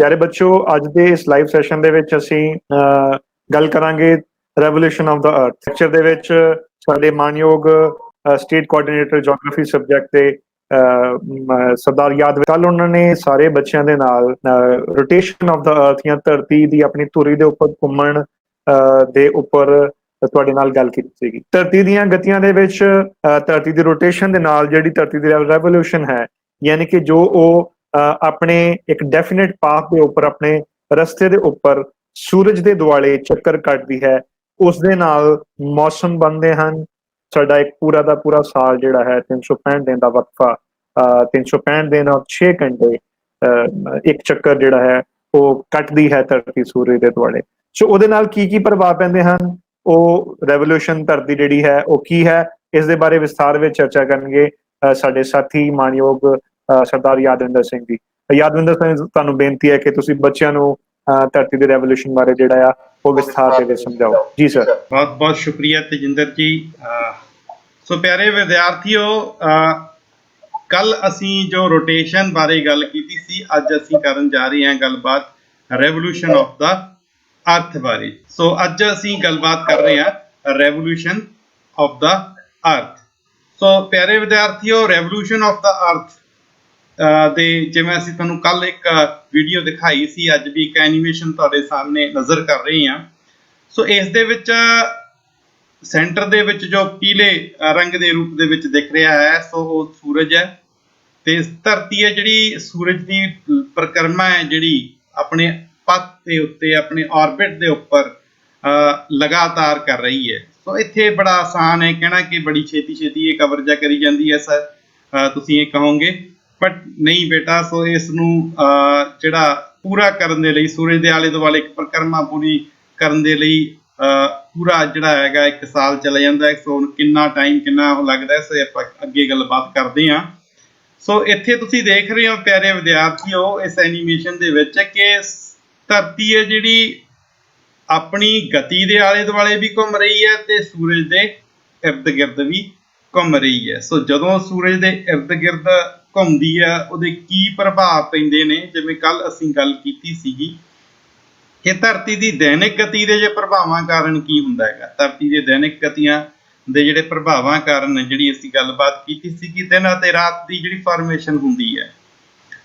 प्यारे बच्चों, ਅੱਜ ਦੇ ਇਸ ਲਾਈਵ ਸੈਸ਼ਨ ਦੇ ਵਿੱਚ ਅਸੀਂ ਗੱਲ ਕਰਾਂਗੇ ਰੈਵੋਲੂਸ਼ਨ ਆਫ ਦਾ ਅਰਥ। ਲੈਕਚਰ ਦੇ ਵਿੱਚ ਸਾਡੇ ਮਾਨਯੋਗ ਸਟੇਟ ਕੋਆਰਡੀਨੇਟਰ ਜੀਓਗ੍ਰਾਫੀ ਸਬਜੈਕਟ ਦੇ ਸਰਦਾਰ ਯਾਦਵ, ਕੱਲ ਉਹਨਾਂ ਨੇ ਸਾਰੇ ਬੱਚਿਆਂ ਦੇ ਨਾਲ ਰੋਟੇਸ਼ਨ ਆਫ ਦਾ ਅਰਥ ਜਾਂ ਧਰਤੀ ਦੀ ਆਪਣੀ ਧੁਰੀ ਦੇ ਉੱਪਰ ਘੁੰਮਣ ਦੇ ਉੱਪਰ ਤੁਹਾਡੇ ਨਾਲ ਗੱਲ ਕੀਤੀ ਸੀਗੀ। ਧਰਤੀ ਦੀਆਂ ਗਤੀਆਂ ਦੇ ਵਿੱਚ ਧਰਤੀ ਦੀ ਰੋਟੇਸ਼ਨ ਦੇ ਨਾਲ ਜਿਹੜੀ ਧਰਤੀ ਦੀ ਰੈਵੋਲੂਸ਼ਨ ਹੈ, ਯਾਨੀ ਕਿ ਜੋ ਉਹ ਆਪਣੇ ਇੱਕ ਡੈਫੀਨਿਟ ਪਾਥ ਦੇ ਉੱਪਰ, ਆਪਣੇ ਰਸਤੇ ਦੇ ਉੱਪਰ ਸੂਰਜ ਦੇ ਦੁਆਲੇ ਚੱਕਰ ਕੱਟਦੀ ਹੈ, ਉਸ ਦੇ ਨਾਲ ਮੌਸਮ ਬਣਦੇ ਹਨ। ਸਾਡਾ ਇੱਕ ਪੂਰਾ ਦਾ ਪੂਰਾ ਸਾਲ ਜਿਹੜਾ ਹੈ 365 ਦਿਨ ਦਾ ਵਕਫਾ, 365 ਦਿਨ ਔਰ 6 ਘੰਟੇ ਇੱਕ ਚੱਕਰ ਜਿਹੜਾ ਹੈ ਉਹ ਕੱਟਦੀ ਹੈ ਧਰਤੀ ਸੂਰਜ ਦੇ ਦੁਆਲੇ। ਸੋ ਉਹਦੇ ਨਾਲ ਕੀ ਕੀ ਪ੍ਰਭਾਵ ਪੈਂਦੇ ਹਨ, ਉਹ ਰੈਵੋਲੂਸ਼ਨ ਧਰਤੀ ਜਿਹੜੀ ਹੈ ਉਹ ਕੀ ਹੈ, ਇਸ ਦੇ ਬਾਰੇ ਵਿਸਥਾਰ ਵਿੱਚ ਚਰਚਾ ਕਰਨਗੇ ਸਾਡੇ ਸਾਥੀ ਮਾਨਯੋਗ ਸਰਦਾਰ ਯਾਦਵਿੰਦਰ ਸਿੰਘ ਜੀ। ਯਾਦਵਿੰਦਰ ਸਿੰਘ, ਤੁਹਾਨੂੰ ਬੇਨਤੀ ਹੈ ਕਿ ਤੁਸੀਂ ਬੱਚਿਆਂ ਨੂੰ ਧਰਤੀ ਦੇ ਰੈਵੋਲੂਸ਼ਨ ਬਾਰੇ ਜਿਹੜਾ ਆ ਉਹ ਵਿਸਥਾਰ ਦੇ ਵਿੱਚ ਸਮਝਾਓ। ਜੀ ਸਰ। ਬਹੁਤ ਬਹੁਤ ਸ਼ੁਕਰੀਆ ਤੇਜਿੰਦਰ ਜੀ। ਸੋ ਪਿਆਰੇ ਵਿਦਿਆਰਥੀਓ, ਕੱਲ ਅਸੀਂ ਜੋ ਰੋਟੇਸ਼ਨ ਬਾਰੇ ਗੱਲ ਕੀਤੀ ਸੀ, ਅੱਜ ਅਸੀਂ ਕਰਨ ਜਾ ਰਹੇ ਹਾਂ ਗੱਲਬਾਤ ਰੈਵੋਲੂਸ਼ਨ ਆਫ ਦਾ ਅਰਥ ਬਾਰੇ। ਸੋ ਅੱਜ ਅਸੀਂ ਗੱਲਬਾਤ ਕਰ ਰਹੇ ਹਾਂ ਰੈਵੋਲੂਸ਼ਨ ਆਫ ਦਾ ਅਰਥ। ਸੋ ਪਿਆਰੇ ਵਿਦਿਆਰਥੀਓ, ਰੈਵੋਲੂਸ਼ਨ ਆਫ ਦਾ ਅਰਥ ਦੇ ਜਿਵੇਂ ਅਸੀਂ ਤੁਹਾਨੂੰ ਕੱਲ ਇੱਕ ਵੀਡੀਓ ਦਿਖਾਈ ਸੀ, ਅੱਜ ਵੀ ਇੱਕ ਐਨੀਮੇਸ਼ਨ ਤੁਹਾਡੇ ਸਾਹਮਣੇ ਨਜ਼ਰ ਕਰ ਰਹੇ ਹਾਂ। ਸੋ ਇਸ ਦੇ ਵਿੱਚ ਸੈਂਟਰ ਦੇ ਵਿੱਚ ਜੋ ਪੀਲੇ ਰੰਗ ਦੇ ਰੂਪ ਦੇ ਵਿੱਚ ਦਿਖ ਰਿਹਾ ਹੈ, ਸੋ ਉਹ ਸੂਰਜ ਹੈ। ਤੇ ਧਰਤੀ ਹੈ ਜਿਹੜੀ ਸੂਰਜ ਦੀ ਪਰਿਕਰਮਾ ਹੈ, ਜਿਹੜੀ ਆਪਣੇ ਪਥ ਦੇ ਉੱਤੇ, ਆਪਣੇ ਆਰਬਿਟ ਦੇ ਉੱਪਰ ਲਗਾਤਾਰ ਕਰ ਰਹੀ ਹੈ। ਸੋ ਇੱਥੇ ਬੜਾ ਆਸਾਨ ਹੈ ਕਹਿਣਾ ਕਿ ਬੜੀ ਛੇਤੀ ਛੇਤੀ ਇਹ ਕਵਰ ਜਾ ਕਰੀ ਜਾਂਦੀ ਹੈ ਸਰ, ਤੁਸੀਂ ਇਹ ਕਹੋਗੇ, ਬਟ ਨਹੀਂ ਬੇਟਾ। ਸੋ ਇਸ ਨੂੰ ਜਿਹੜਾ ਪੂਰਾ ਕਰਨ ਦੇ ਲਈ, ਸੂਰਜ ਦੇ ਆਲੇ ਦੁਆਲੇ ਇੱਕ ਪਰਿਕਰਮਾ ਪੂਰੀ ਕਰਨ ਦੇ ਲਈ ਪੂਰਾ ਜਿਹੜਾ ਹੈਗਾ 1 ਸਾਲ ਚਲਾ ਜਾਂਦਾ ਹੈ। ਸੋ ਕਿੰਨਾ ਟਾਈਮ, ਕਿੰਨਾ ਉਹ ਲੱਗਦਾ ਹੈ, ਸੋ ਆਪਾਂ ਅੱਗੇ ਗੱਲਬਾਤ ਕਰਦੇ ਹਾਂ। ਸੋ ਇੱਥੇ ਤੁਸੀਂ ਦੇਖ ਰਹੇ ਹੋ ਪਿਆਰੇ ਵਿਦਿਆਰਥੀਓ ਇਸ ਐਨੀਮੇਸ਼ਨ ਦੇ ਵਿੱਚ ਕਿ ਧਰਤੀ ਹੈ ਜਿਹੜੀ ਆਪਣੀ ਗਤੀ ਦੇ ਆਲੇ ਦੁਆਲੇ ਵੀ ਘੁੰਮ ਰਹੀ ਹੈ ਤੇ ਸੂਰਜ ਦੇ ਇਰਦ ਗਿਰਦ ਵੀ ਘੁੰਮ ਰਹੀ ਹੈ। ਸੋ ਜਦੋਂ ਸੂਰਜ ਦੇ ਇਰਦ ਗਿਰਦ ਘੁੰਮਦੀ ਹੈ, ਉਹਦੇ ਕੀ ਪ੍ਰਭਾਵ ਪੈਂਦੇ ਨੇ, ਜਿਵੇਂ ਕੱਲ ਅਸੀਂ ਗੱਲ ਕੀਤੀ ਸੀਗੀ ਕਿ ਧਰਤੀ ਦੀ ਦੈਨਿਕ ਗਤੀ ਦੇ ਜੇ ਪ੍ਰਭਾਵਾਂ ਕਾਰਨ ਕੀ ਹੁੰਦਾ ਹੈਗਾ। ਧਰਤੀ ਦੇ ਦੈਨਿਕ ਗਤੀਆਂ ਦੇ ਜਿਹੜੇ ਪ੍ਰਭਾਵਾਂ ਕਾਰਨ ਜਿਹੜੀ ਅਸੀਂ ਗੱਲਬਾਤ ਕੀਤੀ ਸੀ ਕਿ ਦਿਨ ਅਤੇ ਰਾਤ ਦੀ ਜਿਹੜੀ ਫਾਰਮੇਸ਼ਨ ਹੁੰਦੀ ਹੈ,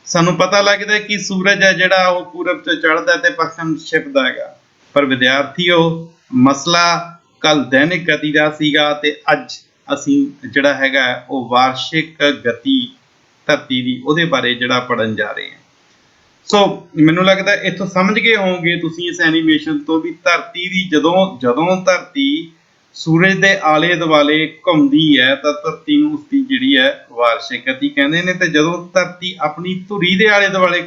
ਸਾਨੂੰ ਪਤਾ ਲੱਗਦਾ ਕਿ ਸੂਰਜ ਹੈ ਜਿਹੜਾ ਉਹ ਪੂਰਬ ਤੋਂ ਚੜ੍ਹਦਾ ਤੇ ਪੱਛਮ ਛਿਪਦਾ ਹੈਗਾ। ਪਰ ਵਿਦਿਆਰਥੀਓ, ਮਸਲਾ ਕੱਲ ਦੈਨਿਕ ਗਤੀ ਦਾ ਸੀਗਾ ਤੇ ਅੱਜ ਅਸੀਂ ਜਿਹੜਾ ਹੈਗਾ ਉਹ ਵਾਰਸ਼ਿਕ ਗਤੀ ਧਰਤੀ ਦੀ, ਉਹਦੇ ਬਾਰੇ ਜਿਹੜਾ ਪੜ੍ਹਨ ਜਾ ਰਹੇ ਹਾਂ। ਸੋ ਮੈਨੂੰ ਲੱਗਦਾ ਇੱਥੋਂ ਸਮਝ ਗਏ ਹੋਵੋਗੇ ਤੁਸੀਂ ਇਸ ਐਨੀਮੇਸ਼ਨ ਤੋਂ ਵੀ ਧਰਤੀ ਦੀ ਜਦੋਂ ਧਰਤੀ ਸੂਰਜ ਦੇ ਆਲੇ ਦੁਆਲੇ ਘੁੰਮਦੀ ਹੈ ਤਾਂ ਧਰਤੀ ਨੂੰ ਉਸਦੀ ਜਿਹੜੀ ਹੈ ਵਾਰਸ਼ਿਕ ਗਤੀ ਕਹਿੰਦੇ ਨੇ, ਤੇ ਜਦੋਂ ਧਰਤੀ ਆਪਣੀ ਧੁਰੀ ਦੇ ਆਲੇ ਦੁਆਲੇ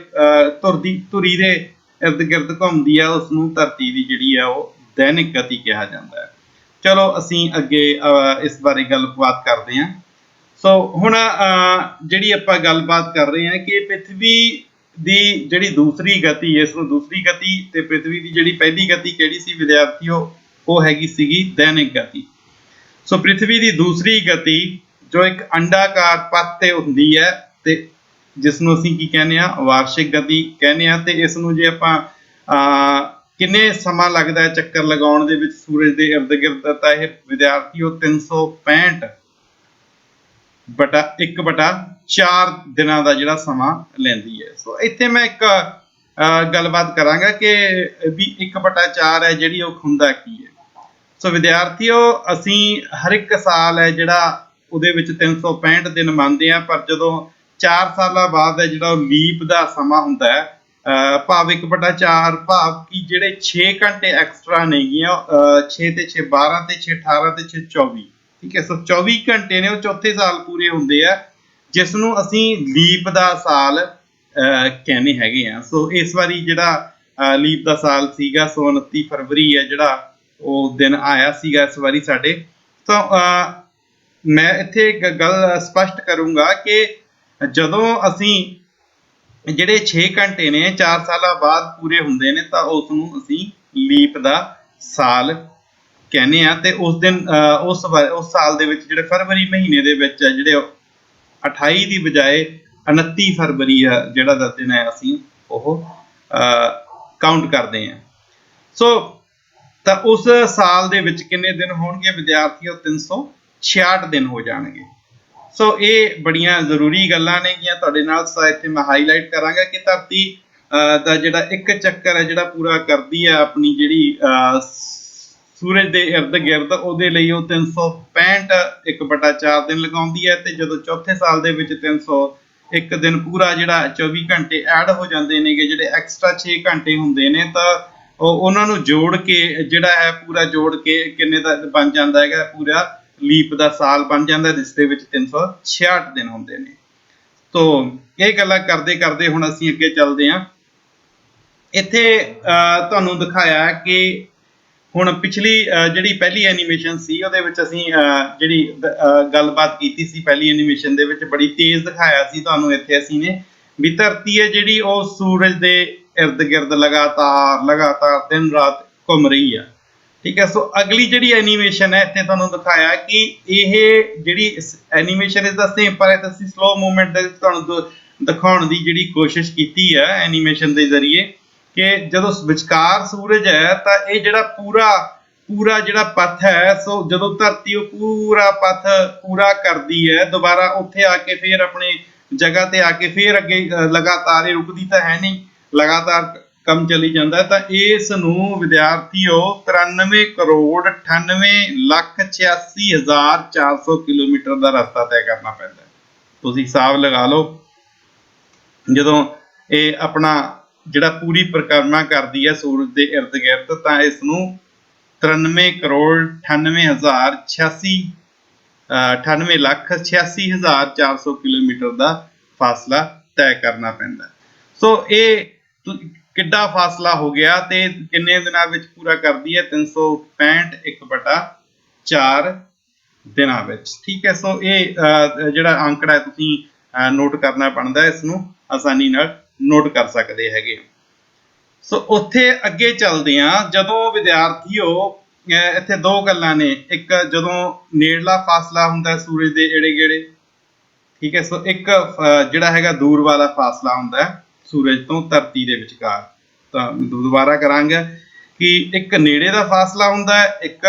ਧੁਰੀ ਦੇ ਇਰਦ ਗਿਰਦ ਘੁੰਮਦੀ ਹੈ, ਉਸ ਨੂੰ ਧਰਤੀ ਦੀ ਜਿਹੜੀ ਹੈ ਉਹ ਦੈਨਿਕ ਗਤੀ ਕਿਹਾ ਜਾਂਦਾ ਹੈ। ਚਲੋ ਅਸੀਂ ਅੱਗੇ ਇਸ ਬਾਰੇ ਗੱਲਬਾਤ ਕਰਦੇ ਹਾਂ। ਸੋ ਹੁਣ ਜਿਹੜੀ ਆਪਾਂ ਗੱਲਬਾਤ ਕਰ ਰਹੇ ਹਾਂ ਕਿ ਪ੍ਰਿਥਵੀ ਦੀ ਜਿਹੜੀ ਦੂਸਰੀ ਗਤੀ, ਇਸ ਨੂੰ ਦੂਸਰੀ ਗਤੀ, ਤੇ ਪ੍ਰਿਥਵੀ ਦੀ ਜਿਹੜੀ ਪਹਿਲੀ ਗਤੀ ਕਿਹੜੀ ਸੀ ਵਿਦਿਆਰਥੀਓ, ਉਹ ਹੈਗੀ ਸੀਗੀ ਦੈਨਿਕ ਗਤੀ। ਸੋ ਪ੍ਰਿਥਵੀ ਦੀ ਦੂਸਰੀ ਗਤੀ ਜੋ ਇੱਕ ਅੰਡਾਕਾਰ ਪਥ ਤੇ ਹੁੰਦੀ ਹੈ ਤੇ ਜਿਸ ਨੂੰ ਅਸੀਂ ਕੀ ਕਹਿੰਦੇ ਆ, ਵਾਰਸ਼ਿਕ ਗਤੀ ਕਹਿੰਦੇ ਆ। ਤੇ ਇਸ ਨੂੰ ਜੇ ਆਪਾਂ ਕਿੰਨੇ ਸਮਾਂ ਲੱਗਦਾ ਹੈ ਚੱਕਰ ਲਗਾਉਣ ਦੇ ਵਿੱਚ ਸੂਰਜ ਦੇ ਇਰਦ ਗਿਰਦ, ਤਾਂ ਇਹ ਵਿਦਿਆਰਥੀਓ 365 ਬਟਾ 1/4 ਦਿਨਾਂ ਦਾ ਜਿਹੜਾ ਸਮਾਂ ਲੈਂਦੀ ਹੈ। ਸੋ ਇੱਥੇ ਮੈਂ ਇੱਕ ਗੱਲਬਾਤ ਕਰਾਂਗਾ ਕਿ ਵੀ 1/4 ਹੈ ਜਿਹੜੀ ਉਹ ਹੁੰਦਾ ਕੀ ਹੈ। ਸੋ ਵਿਦਿਆਰਥੀਓ, ਅਸੀਂ ਹਰ ਇੱਕ ਸਾਲ ਹੈ ਜਿਹੜਾ ਉਹਦੇ ਵਿੱਚ 365 ਦਿਨ ਮੰਨਦੇ ਹਾਂ, ਪਰ ਜਦੋਂ 4 ਸਾਲਾਂ ਬਾਅਦ ਹੈ ਜਿਹੜਾ ਉਹ ਲੀਪ ਦਾ ਸਮਾਂ ਹੁੰਦਾ ਹੈ, ਭਾਵ 1/4, ਭਾਵ ਕਿ ਜਿਹੜੇ 6 ਘੰਟੇ ਐਕਸਟਰਾ ਨੇਗੀਆਂ, 6 ਤੇ 6 12 ਤੇ 6 18 ਤੇ 6 24, ਠੀਕ ਹੈ। ਸੋ 24 ਘੰਟੇ ਨੇ ਉਹ ਚੌਥੇ ਸਾਲ ਪੂਰੇ ਹੁੰਦੇ ਆ, ਜਿਸ ਨੂੰ ਅਸੀਂ ਲੀਪ ਦਾ ਸਾਲ ਕਹਿੰਦੇ ਹੈਗੇ ਆ। ਸੋ ਇਸ ਵਾਰੀ ਜਿਹੜਾ ਲੀਪ ਦਾ ਸਾਲ ਸੀਗਾ, ਸੋ 29 ਫਰਵਰੀ ਹੈ ਜਿਹੜਾ ਉਹ ਦਿਨ ਆਇਆ ਸੀਗਾ ਇਸ ਵਾਰੀ ਸਾਡੇ। ਸੋ ਮੈਂ ਇੱਥੇ ਇੱਕ ਗੱਲ ਸਪਸ਼ਟ ਕਰੂੰਗਾ ਕਿ ਜਦੋਂ ਅਸੀਂ ਜਿਹੜੇ 6 ਘੰਟੇ ਨੇ 4 ਸਾਲਾਂ ਬਾਅਦ ਪੂਰੇ ਹੁੰਦੇ ਨੇ, ਤਾਂ ਉਸ ਨੂੰ ਅਸੀਂ ਲੀਪ ਦਾ ਸਾਲ ਕਹਿੰਦੇ ਆ। ਤੇ ਉਸ ਦਿਨ ਉਸ ਸਾਲ ਦੇ ਵਿੱਚ ਜਿਹੜੇ ਫਰਵਰੀ ਮਹੀਨੇ ਦੇ ਵਿੱਚ ਜਿਹੜੇ 28 ਦੀ ਬਜਾਏ 29 ਫਰਵਰੀ ਜਿਹੜਾ ਦਾ ਦਿਨ ਹੈ, ਅਸੀਂ ਉਹ ਕਾਊਂਟ ਕਰਦੇ ਹਾਂ। ਸੋ ਤਾਂ ਉਸ ਸਾਲ ਦੇ ਵਿੱਚ ਕਿੰਨੇ ਦਿਨ ਹੋਣਗੇ ਵਿਦਿਆਰਥੀਓ? 366 ਦਿਨ ਹੋ ਜਾਣਗੇ। ਸੋ ਇਹ ਬੜੀਆਂ ਜ਼ਰੂਰੀ ਗੱਲਾਂ ਨੇਗੀਆਂ ਤੁਹਾਡੇ ਨਾਲ ਇੱਥੇ ਮੈਂ ਹਾਈਲਾਈਟ ਕਰਾਂਗਾ ਕਿ ਧਰਤੀ ਦਾ ਜਿਹੜਾ ਇੱਕ ਚੱਕਰ ਹੈ ਜਿਹੜਾ ਪੂਰਾ ਕਰਦੀ ਹੈ ਆਪਣੀ ਜਿਹੜੀ ਸੂਰਜ ਦੇ ਇਰਦ ਗਿਰਦ, ਉਹਦੇ ਲਈ ਉਹ 365 1/4 ਦਿਨ ਲਗਾਉਂਦੀ ਹੈ। ਤੇ ਜਦੋਂ ਚੌਥੇ ਸਾਲ ਦੇ ਵਿੱਚ 301 ਦਿਨ ਪੂਰਾ ਜਿਹੜਾ 24 ਘੰਟੇ ਐਡ ਹੋ ਜਾਂਦੇ ਨੇਗੇ, ਜਿਹੜੇ ਐਕਸਟਰਾ 6 ਘੰਟੇ ਹੁੰਦੇ ਨੇ, ਤਾਂ ਉਹਨਾਂ ਨੂੰ ਜੋੜ ਕੇ ਜਿਹੜਾ ਹੈ ਪੂਰਾ ਜੋੜ ਕੇ ਕਿੰਨੇ ਦਾ ਬਣ ਜਾਂਦਾ ਹੈਗਾ? ਪੂਰਾ ਲੀਪ ਦਾ ਸਾਲ ਬਣ ਜਾਂਦਾ, ਜਿਸ ਦੇ ਵਿੱਚ 366 ਦਿਨ ਹੁੰਦੇ ਨੇ। ਤੋ ਇਹ ਗੱਲਾਂ ਕਰਦੇ ਕਰਦੇ ਹੁਣ ਅਸੀਂ ਅੱਗੇ ਚੱਲਦੇ ਹਾਂ। ਇੱਥੇ ਤੁਹਾਨੂੰ ਦਿਖਾਇਆ ਕਿ ਹੁਣ ਪਿਛਲੀ ਜਿਹੜੀ ਪਹਿਲੀ ਐਨੀਮੇਸ਼ਨ ਸੀ ਉਹਦੇ ਵਿੱਚ ਅਸੀਂ ਜਿਹੜੀ ਗੱਲਬਾਤ ਕੀਤੀ ਸੀ, ਪਹਿਲੀ ਐਨੀਮੇਸ਼ਨ ਦੇ ਵਿੱਚ ਬੜੀ ਤੇਜ਼ ਦਿਖਾਇਆ ਸੀ ਤੁਹਾਨੂੰ ਇੱਥੇ ਅਸੀਂ ਨੇ ਵੀ ਧਰਤੀ ਹੈ ਜਿਹੜੀ ਉਹ ਸੂਰਜ ਦੇ ਇਰਦ ਗਿਰਦ ਲਗਾਤਾਰ ਦਿਨ ਰਾਤ ਘੁੰਮ ਰਹੀ ਆ। ਠੀਕ ਹੈ। ਸੋ ਅਗਲੀ ਜਿਹੜੀ ਐਨੀਮੇਸ਼ਨ ਹੈ ਇੱਥੇ ਤੁਹਾਨੂੰ ਦਿਖਾਇਆ ਕਿ ਇਹ ਜਿਹੜੀ ਐਨੀਮੇਸ਼ਨ ਇਸ ਦਾ ਸੇਮ, ਪਰ ਅਸੀਂ ਸਲੋ ਮੂਵਮੈਂਟ ਦੇ ਵਿੱਚ ਤੁਹਾਨੂੰ ਦਿਖਾਉਣ ਦੀ ਜਿਹੜੀ ਕੋਸ਼ਿਸ਼ ਕੀਤੀ ਹੈ ਐਨੀਮੇਸ਼ਨ ਦੇ ਜ਼ਰੀਏ ਕਿ ਜਦੋਂ ਵਿਚਕਾਰ ਸੂਰਜ ਹੈ ਤਾਂ ਇਹ ਜਿਹੜਾ ਪੂਰਾ ਜਿਹੜਾ ਪਥ ਹੈ, ਸੋ ਜਦੋਂ ਧਰਤੀ ਉਹ ਪੂਰਾ ਪਥ ਪੂਰਾ ਕਰਦੀ ਹੈ, ਦੁਬਾਰਾ ਉੱਥੇ ਆ ਕੇ ਫਿਰ ਆਪਣੇ ਜਗ੍ਹਾ ਤੇ ਆ ਕੇ ਫਿਰ ਅੱਗੇ ਲਗਾਤਾਰ, ਇਹ ਰੁਕਦੀ ਤਾਂ ਹੈ ਨਹੀਂ, ਲਗਾਤਾਰ ਕੰਮ ਚੱਲੀ ਜਾਂਦਾ। ਤਾਂ ਇਸ ਨੂੰ ਵਿਦਿਆਰਥੀਓ 93,98,86,400 ਕਿਲੋਮੀਟਰ ਦਾ ਰਸਤਾ ਤੈਅ ਕਰਨਾ ਪੈਂਦਾ। ਤੁਸੀਂ ਹਿਸਾਬ ਲਗਾ ਲਓ, ਜਦੋਂ ਇਹ ਆਪਣਾ ਜਿਹੜਾ ਪੂਰੀ ਪਰਿਕਰਮਾ ਕਰਦੀ ਹੈ ਸੂਰਜ ਦੇ ਇਰਦ ਗਿਰਦ, ਤਾਂ ਇਸ ਨੂੰ 93,98,86,400 ਕਿਲੋਮੀਟਰ ਦਾ ਫਾਸਲਾ ਤੈਅ ਕਰਨਾ ਪੈਂਦਾ। ਸੋ ਇਹ ਕਿੱਡਾ ਫਾਸਲਾ ਹੋ ਗਿਆ ਤੇ ਕਿੰਨੇ ਦਿਨਾਂ ਵਿੱਚ ਪੂਰਾ ਕਰਦੀ ਹੈ? 365 1/4 ਦਿਨਾਂ ਵਿੱਚ। ਠੀਕ ਹੈ। ਸੋ ਇਹ ਜਿਹੜਾ ਅੰਕੜਾ ਹੈ ਤੁਸੀਂ ਨੋਟ ਕਰਨਾ ਬਣਦਾ, ਇਸ ਨੂੰ ਆਸਾਨੀ ਨਾਲ ਨੋਟ ਕਰ ਸਕਦੇ ਹੈਗੇ। ਸੋ ਉੱਥੇ ਅੱਗੇ ਚੱਲਦੇ ਹਾਂ। ਜਦੋਂ ਵਿਦਿਆਰਥੀਓ ਇੱਥੇ ਦੋ ਗੱਲਾਂ ਨੇ, ਇੱਕ ਜਦੋਂ ਨੇੜਲਾ ਫਾਸਲਾ ਹੁੰਦਾ ਸੂਰਜ ਦੇ ਏੜੇ ਗੇੜੇ, ਠੀਕ ਹੈ। ਸੋ ਇੱਕ ਜਿਹੜਾ ਹੈਗਾ ਦੂਰ ਵਾਲਾ ਫਾਸਲਾ ਹੁੰਦਾ ਸੂਰਜ ਤੋਂ ਧਰਤੀ ਦੇ ਵਿਚਕਾਰ। ਤਾਂ ਦੁਬਾਰਾ ਕਰਾਂਗੇ ਕਿ ਇੱਕ ਨੇੜੇ ਦਾ ਫਾਸਲਾ ਹੁੰਦਾ ਹੈ, ਇੱਕ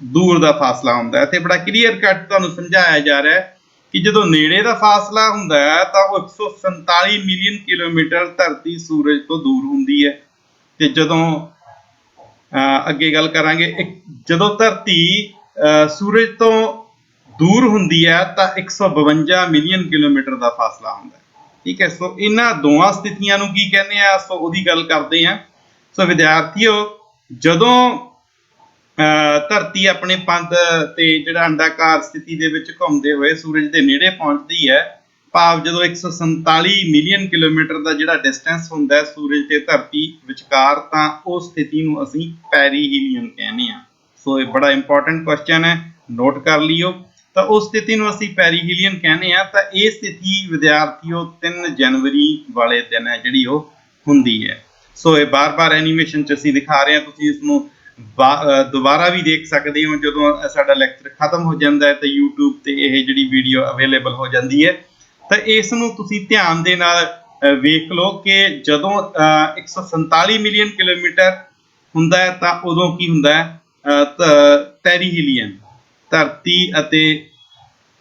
ਦੂਰ ਦਾ ਫਾਸਲਾ ਹੁੰਦਾ ਹੈ। ਇੱਥੇ ਬੜਾ ਕਲੀਅਰ ਕੱਟ ਤੁਹਾਨੂੰ ਸਮਝਾਇਆ ਜਾ ਰਿਹਾ ਹੈ ਕਿ ਜਦੋਂ ਨੇੜੇ ਦਾ ਫਾਸਲਾ ਹੁੰਦਾ ਹੈ ਤਾਂ ਉਹ 147 ਮਿਲੀਅਨ ਕਿਲੋਮੀਟਰ ਧਰਤੀ ਸੂਰਜ ਤੋਂ ਦੂਰ ਹੁੰਦੀ ਹੈ। ਤੇ ਜਦੋਂ ਅੱਗੇ ਗੱਲ ਕਰਾਂਗੇ, ਜਦੋਂ ਧਰਤੀ ਸੂਰਜ ਤੋਂ ਦੂਰ ਹੁੰਦੀ ਹੈ ਤਾਂ 152 ਮਿਲੀਅਨ ਕਿਲੋਮੀਟਰ ਦਾ ਫਾਸਲਾ ਹੁੰਦਾ ਹੈ। ਠੀਕ ਹੈ। ਸੋ ਇਹਨਾਂ ਦੋਵਾਂ ਸਥਿਤੀਆਂ ਨੂੰ ਕੀ ਕਹਿੰਦੇ ਆ, ਸੋ ਉਹਦੀ ਗੱਲ ਕਰਦੇ ਆ। ਸੋ ਵਿਦਿਆਰਥੀਓ, ਜਦੋਂ ਧਰਤੀ ਆਪਣੇ ਪੰਧ ਤੇ ਜਿਹੜਾ ਅੰਡਾਕਾਰ ਸਥਿਤੀ ਦੇ ਵਿੱਚ ਘੁੰਮਦੇ ਹੋਏ ਸੂਰਜ ਦੇ ਨੇੜੇ ਪਹੁੰਚਦੀ ਹੈ, ਭਾਵ ਜਦੋਂ 147 ਮਿਲੀਅਨ ਕਿਲੋਮੀਟਰ ਦਾ ਜਿਹੜਾ ਡਿਸਟੈਂਸ ਹੁੰਦਾ ਹੈ ਸੂਰਜ ਤੇ ਧਰਤੀ ਵਿਚਕਾਰ, ਤਾਂ ਉਸ ਸਥਿਤੀ ਨੂੰ ਅਸੀਂ ਪੈਰੀਹੀਲੀਅਨ ਕਹਿੰਦੇ ਆ। ਸੋ ਇਹ ਬੜਾ ਇੰਪੋਰਟੈਂਟ ਕੁਐਸਚਨ ਹੈ, ਨੋਟ ਕਰ ਲਿਓ। ਤਾਂ ਉਸ ਸਥਿਤੀ ਨੂੰ ਅਸੀਂ ਪੈਰੀਹੀਲੀਅਨ ਕਹਿੰਦੇ ਆ। ਤਾਂ ਇਹ ਸਥਿਤੀ ਵਿਦਿਆਰਥੀਓ 3 ਜਨਵਰੀ ਵਾਲੇ ਦਿਨ ਹੈ ਜਿਹੜੀ ਉਹ ਹੁੰਦੀ ਹੈ। ਸੋ ਇਹ ਬਾਰ-ਬਾਰ ਐਨੀਮੇਸ਼ਨ 'ਚ ਅਸੀਂ ਦਿਖਾ ਰਹੇ ਹਾਂ, ਤੁਸੀਂ ਇਸ ਨੂੰ ਦੁਬਾਰਾ ਵੀ ਦੇਖ ਸਕਦੇ ਹੋ। ਜਦੋਂ ਸਾਡਾ ਲੈਕਚਰ ਖਤਮ ਹੋ ਜਾਂਦਾ ਹੈ ਤਾਂ YouTube ਤੇ ਇਹ ਜਿਹੜੀ ਵੀਡੀਓ ਅਵੇਲੇਬਲ ਹੋ ਜਾਂਦੀ ਹੈ। ਤਾਂ ਇਸ ਨੂੰ ਤੁਸੀਂ ਧਿਆਨ ਦੇ ਨਾਲ ਵੇਖ ਲਓ ਕਿ ਜਦੋਂ 147 ਮਿਲੀਅਨ ਕਿਲੋਮੀਟਰ ਹੁੰਦਾ ਹੈ ਤਾਂ ਉਦੋਂ ਕੀ ਹੁੰਦਾ ਹੈ? ਪੈਰੀਹੀਲੀਅਨ, ਧਰਤੀ ਅਤੇ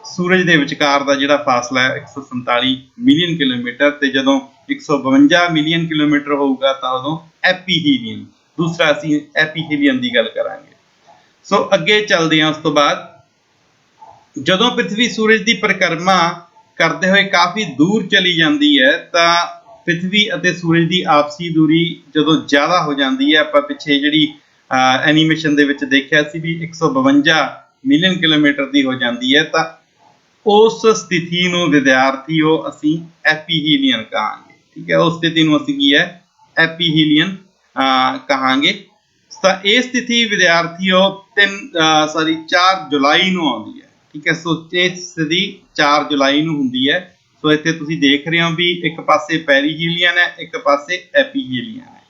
ਸੂਰਜ ਦੇ ਵਿਚਕਾਰ ਦਾ ਜਿਹੜਾ ਫਾਸਲਾ ਹੈ 147 ਮਿਲੀਅਨ ਕਿਲੋਮੀਟਰ। ਤੇ ਜਦੋਂ 152 ਮਿਲੀਅਨ ਕਿਲੋਮੀਟਰ ਹੋਊਗਾ ਤਾਂ ਉਦੋਂ ਐਪੀਹੀਲੀਅਨ, ਦੂਸਰਾ ਅਸੀਂ ਐਪੀਹੀਲੀਅਨ ਦੀ ਗੱਲ ਕਰਾਂਗੇ। ਸੋ ਅੱਗੇ ਚੱਲਦੇ ਹਾਂ। ਉਸ ਤੋਂ ਬਾਅਦ ਜਦੋਂ ਪ੍ਰਿਥਵੀ ਸੂਰਜ ਦੀ ਪਰਿਕਰਮਾ ਕਰਦੇ ਹੋਏ ਕਾਫੀ ਦੂਰ ਚਲੀ ਜਾਂਦੀ ਹੈ ਤਾਂ ਪ੍ਰਿਥਵੀ ਅਤੇ ਸੂਰਜ ਦੀ ਆਪਸੀ ਦੂਰੀ ਜਦੋਂ ਜ਼ਿਆਦਾ ਹੋ ਜਾਂਦੀ ਹੈ, ਆਪਾਂ ਪਿੱਛੇ ਜਿਹੜੀ ਐਨੀਮੇਸ਼ਨ ਦੇ ਵਿੱਚ ਦੇਖਿਆ ਸੀ ਵੀ 152 ਮਿਲੀਅਨ ਕਿਲੋਮੀਟਰ ਦੀ ਹੋ ਜਾਂਦੀ ਹੈ, ਤਾਂ ਉਸ ਸਥਿਤੀ ਨੂੰ ਵਿਦਿਆਰਥੀਓ ਅਸੀਂ ਐਪੀਹੀਲੀਅਨ ਕਹਾਂਗੇ। ਠੀਕ ਹੈ। ਉਸ ਸਥਿਤੀ ਨੂੰ ਅਸੀਂ ਕੀ ਹੈ? ਐਪੀਹੀਲੀਅਨ ਕਹਾਂਗੇ। ਤਾਂ ਇਹ ਸਥਿਤੀ ਵਿਦਿਆਰਥੀਓ 4 ਜੁਲਾਈ ਨੂੰ ਆਉਂਦੀ ਹੈ। ਠੀਕ ਹੈ। ਸੋ ਇਹ ਸਥਿਤੀ 4 ਜੁਲਾਈ ਨੂੰ ਹੁੰਦੀ ਹੈ। ਸੋ ਇੱਥੇ ਤੁਸੀਂ ਦੇਖ ਰਹੇ ਹੋ ਵੀ ਇੱਕ ਪਾਸੇ ਪੈਰੀਹੀਲੀਅਨ ਹੈ, ਇੱਕ ਪਾਸੇ ਐਪੀਹੀਲੀਅਨ ਹੈ।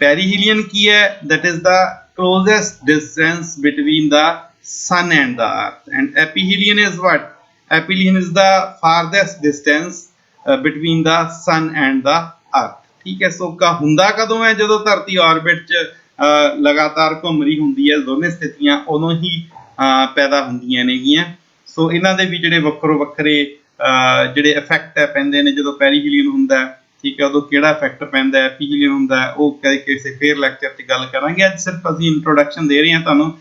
ਪੈਰੀਹੀਲੀਅਨ ਕੀ ਹੈ? That is the closest distance between the sun and the earth, and aphelion is what? Aphelion is the farthest distance between the sun and the earth. ਠੀਕ ਹੈ। ਸੋ ਹੁੰਦਾ ਕਦੋਂ ਹੈ? ਜਦੋਂ ਧਰਤੀ ਆਰਬਿਟ 'ਚ ਲਗਾਤਾਰ ਘੁੰਮ ਰਹੀ ਹੁੰਦੀ ਹੈ, ਦੋਨੇ ਸਥਿਤੀਆਂ ਉਦੋਂ ਹੀ ਪੈਦਾ ਹੁੰਦੀਆਂ ਨੇਗੀਆਂ। ਸੋ ਇਹਨਾਂ ਦੇ ਵੀ ਜਿਹੜੇ ਵੱਖਰੋ ਵੱਖਰੇ ਜਿਹੜੇ ਇਫੈਕਟ ਹੈ ਪੈਂਦੇ ਨੇ ਜਦੋਂ ਪੈਰੀਹੀਲੀਅਨ ਹੁੰਦਾ, ਠੀਕ ਹੈ, ਉਦੋਂ ਕਿਹੜਾ ਇਫੈਕਟ ਪੈਂਦਾ ਹੈ, ਪੀਹੀਲੀਅਨ ਹੁੰਦਾ, ਉਹ ਕਿਸੇ ਫੇਰ ਲੈਕਚਰ 'ਚ ਗੱਲ ਕਰਾਂਗੇ। ਅੱਜ ਸਿਰਫ ਅਸੀਂ ਇੰਟਰੋਡਕਸ਼ਨ ਦੇ ਰਹੇ ਹਾਂ ਤੁਹਾਨੂੰ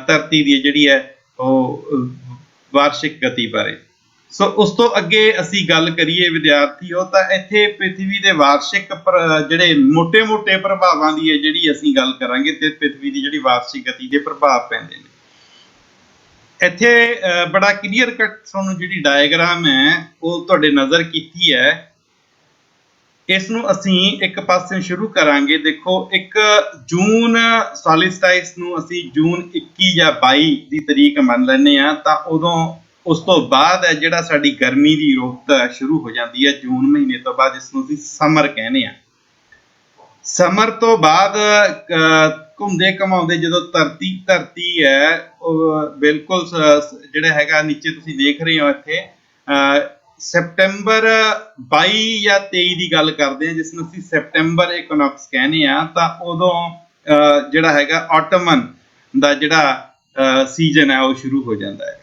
ਧਰਤੀ ਦੀ ਜਿਹੜੀ ਹੈ ਉਹ ਵਾਰਸ਼ਿਕ ਗਤੀ ਬਾਰੇ। ਸੋ ਉਸ ਤੋਂ ਅੱਗੇ ਅਸੀਂ ਗੱਲ ਕਰੀਏ ਵਿਦਿਆਰਥੀਓ, ਤਾਂ ਇੱਥੇ ਪ੍ਰਿਥਵੀ ਦੇ ਵਾਰਸ਼ਿਕ ਜਿਹੜੇ ਮੋਟੇ ਪ੍ਰਭਾਵਾਂ ਦੀ ਹੈ ਜਿਹੜੀ ਅਸੀਂ ਗੱਲ ਕਰਾਂਗੇ, ਤੇ ਪ੍ਰਿਥਵੀ ਦੀ ਜਿਹੜੀ ਵਾਰਸ਼ਿਕ ਗਤੀ ਦੇ ਪ੍ਰਭਾਵ ਪੈਂਦੇ ਨੇ। ਇੱਥੇ ਬੜਾ ਕਲੀਅਰ ਕੱਟ ਤੁਹਾਨੂੰ ਜਿਹੜੀ ਡਾਇਗਰਾਮ ਹੈ ਉਹ ਤੁਹਾਡੇ ਨਜ਼ਰ ਕੀਤੀ ਹੈ। ਇਸ ਨੂੰ ਅਸੀਂ ਇੱਕ ਪਾਸੇ ਸ਼ੁਰੂ ਕਰਾਂਗੇ। ਦੇਖੋ, ਇੱਕ ਜੂਨ ਸੋਲਿਸਟਾਈਸ ਨੂੰ ਅਸੀਂ ਜੂਨ 21 ਜਾਂ 22 ਦੀ ਤਰੀਕ ਮੰਨ ਲੈਂਦੇ ਹਾਂ, ਤਾਂ ਉਦੋਂ ਉਸ ਤੋਂ ਬਾਅਦ ਹੈ ਜਿਹੜਾ ਸਾਡੀ ਗਰਮੀ ਦੀ ਰੁੱਤ ਸ਼ੁਰੂ ਹੋ ਜਾਂਦੀ ਹੈ ਜੂਨ ਮਹੀਨੇ ਤੋਂ ਬਾਅਦ, ਜਿਸ ਨੂੰ ਅਸੀਂ ਸਮਰ ਕਹਿੰਦੇ ਹਾਂ। ਸਮਰ ਤੋਂ ਬਾਅਦ ਘੁੰਮਦੇ ਘਮਾਉਂਦੇ ਜਦੋਂ ਧਰਤੀ ਹੈ ਉਹ ਬਿਲਕੁਲ ਜਿਹੜਾ ਹੈਗਾ ਨੀਚੇ ਤੁਸੀਂ ਦੇਖ ਰਹੇ ਹੋ ਇੱਥੇ ਸੈਪਟੈਂਬਰ 22 ਜਾਂ 23 ਦੀ ਗੱਲ ਕਰਦੇ ਹਾਂ, ਜਿਸ ਨੂੰ ਅਸੀਂ ਸੈਪਟੈਂਬਰ ਇਕਨੋਕਸ ਕਹਿੰਦੇ ਹਾਂ। ਤਾਂ ਉਦੋਂ ਜਿਹੜਾ ਹੈਗਾ ਆਟਮਨ ਦਾ ਜਿਹੜਾ ਸੀਜ਼ਨ ਹੈ ਉਹ ਸ਼ੁਰੂ ਹੋ ਜਾਂਦਾ ਹੈ,